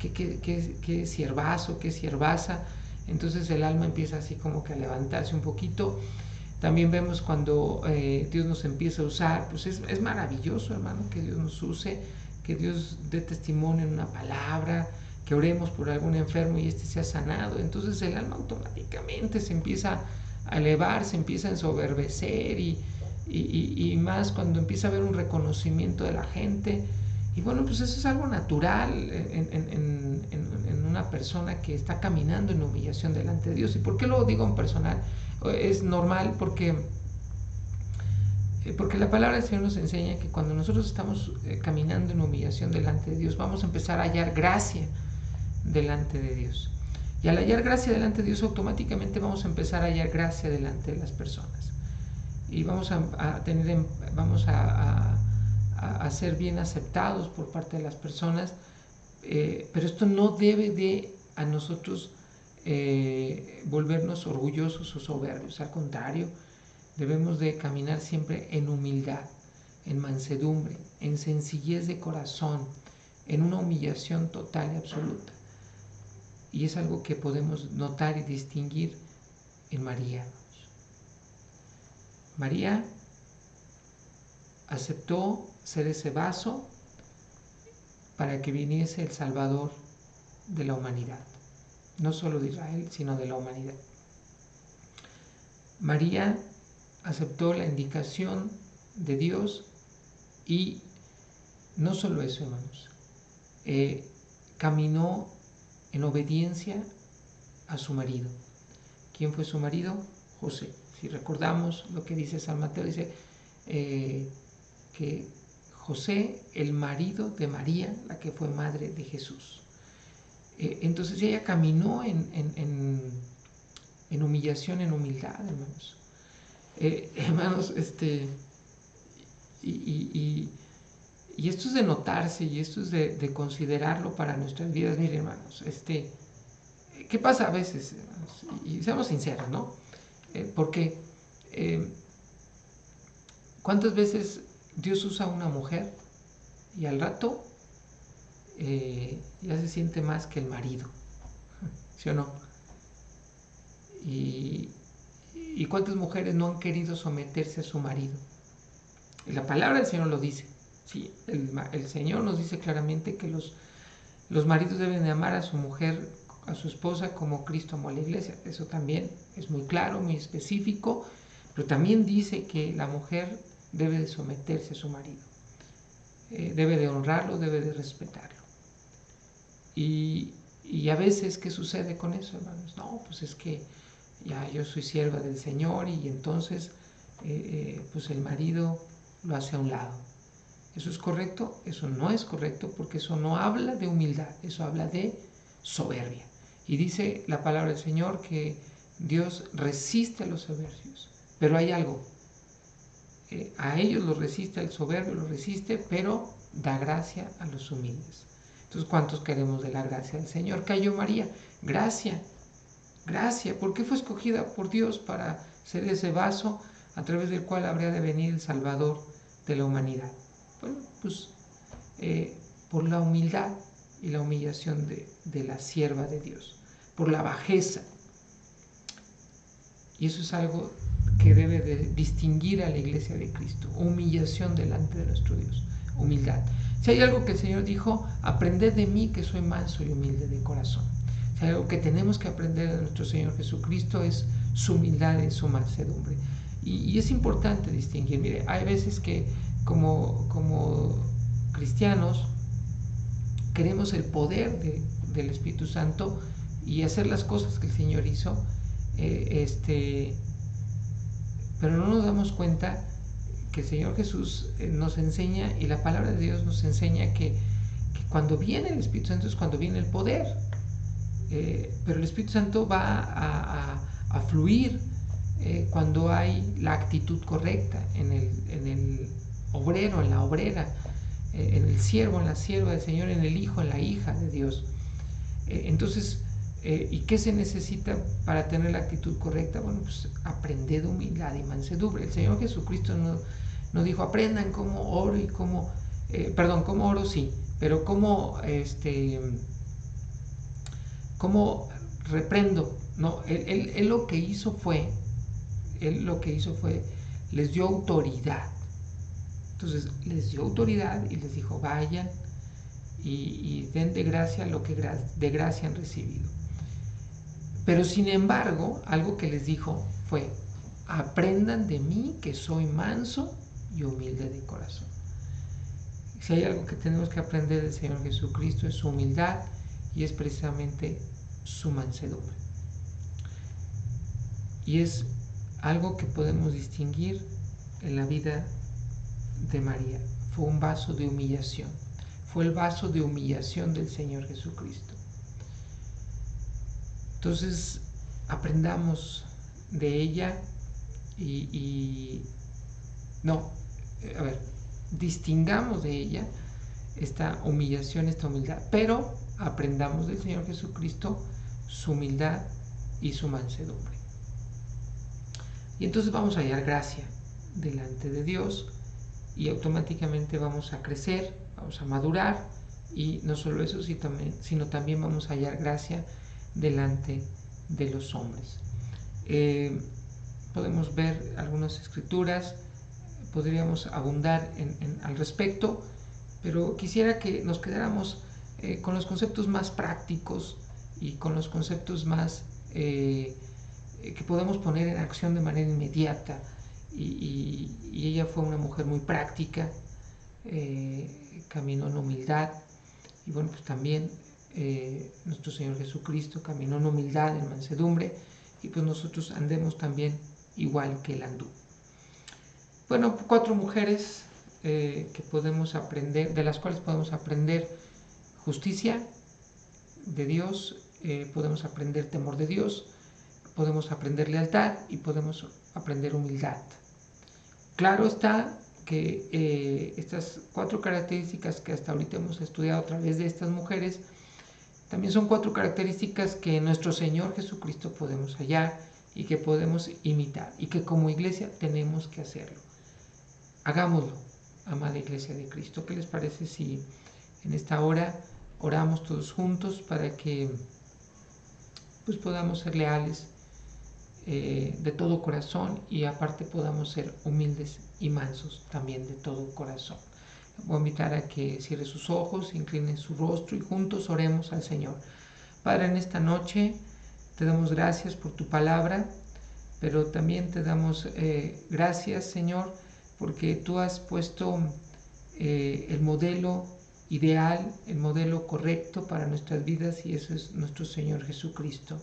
qué siervazo, qué siervaza. Entonces el alma empieza así como que a levantarse un poquito. También vemos cuando Dios nos empieza a usar, pues es maravilloso, hermano, que Dios nos use, que Dios dé testimonio en una palabra, que oremos por algún enfermo y sea sanado. Entonces el alma automáticamente se empieza a elevar, se empieza a ensoberbecer y más cuando empieza a haber un reconocimiento de la gente. Y bueno, pues eso es algo natural en una persona que está caminando en humillación delante de Dios. ¿Y por qué lo digo en personal? Es normal porque la palabra del Señor nos enseña que cuando nosotros estamos caminando en humillación delante de Dios, vamos a empezar a hallar gracia delante de Dios. Y al hallar gracia delante de Dios, automáticamente vamos a empezar a hallar gracia delante de las personas. Y vamos a ser bien aceptados por parte de las personas, pero esto no debe de a nosotros volvernos orgullosos o soberbios. Al contrario, debemos de caminar siempre en humildad, en mansedumbre, en sencillez de corazón, en una humillación total y absoluta. Y es algo que podemos notar y distinguir en María. María aceptó ser ese vaso para que viniese el Salvador de la humanidad, no solo de Israel, sino de la humanidad. María aceptó la indicación de Dios y no solo eso, hermanos, caminó en obediencia a su marido. ¿Quién fue su marido? José. Si recordamos lo que dice San Mateo, dice que José, el marido de María, la que fue madre de Jesús. Entonces ella caminó en humillación, en humildad, hermanos. Hermanos, y esto es de notarse, y esto es de considerarlo para nuestras vidas. Miren, hermanos, ¿qué pasa a veces, hermanos? Y seamos sinceros, ¿no? Porque ¿cuántas veces Dios usa a una mujer y al rato ya se siente más que el marido? ¿Sí o no? Y ¿Y cuántas mujeres no han querido someterse a su marido? Y la palabra del Señor lo dice. Sí, el Señor nos dice claramente que los maridos deben de amar a su mujer, a su esposa, como Cristo amó a la iglesia. Eso también es muy claro, muy específico, pero también dice que la mujer debe de someterse a su marido. Debe de honrarlo, debe de respetarlo. Y a veces, ¿qué sucede con eso, hermanos? No, pues es que ya yo soy sierva del Señor y entonces pues el marido lo hace a un lado. ¿Eso es correcto? Eso no es correcto, porque eso no habla de humildad, eso habla de soberbia. Y dice la palabra del Señor que Dios resiste a los soberbios, pero hay algo. A ellos los resiste, el soberbio los resiste, pero da gracia a los humildes. Entonces, ¿cuántos queremos de la gracia del Señor? Cayó María, gracia, gracia, porque fue escogida por Dios para ser ese vaso a través del cual habría de venir el Salvador de la humanidad. Bueno, pues por la humildad y la humillación de la sierva de Dios, por la bajeza. Y eso es algo que debe de distinguir a la iglesia de Cristo, humillación delante de nuestro Dios, humildad. Si hay algo que el Señor dijo, aprended de mí que soy manso y humilde de corazón. Si hay algo que tenemos que aprender de nuestro Señor Jesucristo es su humildad y su mansedumbre. Y es importante distinguir. Mire, hay veces que como cristianos queremos el poder del Espíritu Santo y hacer las cosas que el Señor hizo, pero no nos damos cuenta que el Señor Jesús nos enseña, y la palabra de Dios nos enseña que cuando viene el Espíritu Santo es cuando viene el poder, pero el Espíritu Santo va a fluir cuando hay la actitud correcta en el obrero, en la obrera, en el siervo, en la sierva del Señor, en el hijo, en la hija de Dios. Entonces, ¿y qué se necesita para tener la actitud correcta? Bueno, pues aprender humildad y mansedumbre. El Señor Jesucristo no dijo, aprendan cómo oro y cómo, cómo oro sí, pero cómo reprendo. No, él lo que hizo fue, les dio autoridad. Entonces les dio autoridad y les dijo, vayan y den de gracia lo que de gracia han recibido. Pero sin embargo, algo que les dijo fue, aprendan de mí que soy manso y humilde de corazón. Si hay algo que tenemos que aprender del Señor Jesucristo es su humildad y es precisamente su mansedumbre. Y es algo que podemos distinguir en la vida de María. Fue un vaso de humillación. Fue el vaso de humillación del Señor Jesucristo. Entonces, aprendamos de ella distingamos de ella esta humillación, esta humildad, pero aprendamos del Señor Jesucristo su humildad y su mansedumbre. Y entonces vamos a hallar gracia delante de Dios y automáticamente vamos a crecer, vamos a madurar, y no solo eso, sino también vamos a hallar gracia delante de los hombres. Podemos ver algunas escrituras, podríamos abundar al respecto, pero quisiera que nos quedáramos con los conceptos más prácticos y con los conceptos más que podemos poner en acción de manera inmediata. Y ella fue una mujer muy práctica, caminó en humildad, y bueno, pues también nuestro Señor Jesucristo caminó en humildad, en mansedumbre, y pues nosotros andemos también igual que Él anduvo. Bueno, 4 mujeres que podemos aprender, de las cuales podemos aprender justicia de Dios, podemos aprender temor de Dios, podemos aprender lealtad y podemos aprender humildad. Claro está que estas 4 características que hasta ahorita hemos estudiado a través de estas mujeres, también son 4 características que en nuestro Señor Jesucristo podemos hallar y que podemos imitar, y que como iglesia tenemos que hacerlo. Hagámoslo, amada iglesia de Cristo. ¿Qué les parece si en esta hora oramos todos juntos para que pues podamos ser leales de todo corazón y aparte podamos ser humildes y mansos también de todo corazón. Voy a invitar a que cierre sus ojos, incline su rostro y juntos oremos al Señor. Padre, en esta noche te damos gracias por tu palabra, pero también te damos gracias, Señor, porque tú has puesto el modelo ideal, el modelo correcto para nuestras vidas, y eso es nuestro Señor Jesucristo.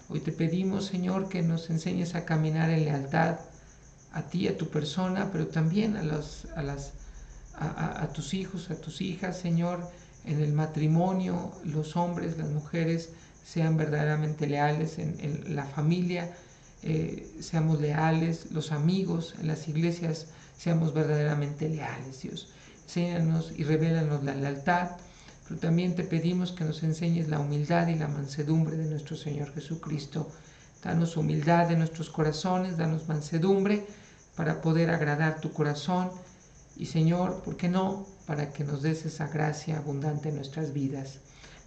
Hoy te pedimos, Señor, que nos enseñes a caminar en lealtad a ti, a tu persona, pero también a tus hijos, a tus hijas, Señor. En el matrimonio, los hombres, las mujeres sean verdaderamente leales, en la familia seamos leales, los amigos, en las iglesias seamos verdaderamente leales, Dios. Enséñanos y revélanos la lealtad, pero también te pedimos que nos enseñes la humildad y la mansedumbre de nuestro Señor Jesucristo. Danos humildad en nuestros corazones, danos mansedumbre para poder agradar tu corazón y, Señor, ¿por qué no?, para que nos des esa gracia abundante en nuestras vidas.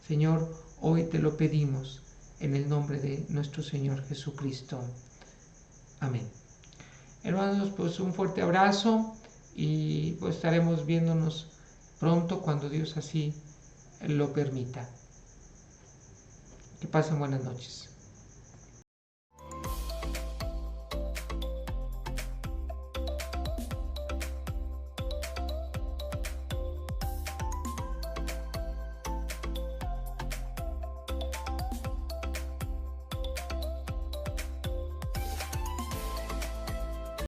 Señor, hoy te lo pedimos en el nombre de nuestro Señor Jesucristo. Amén. Hermanos, pues un fuerte abrazo y pues estaremos viéndonos pronto cuando Dios así lo permita. Que pasen buenas noches.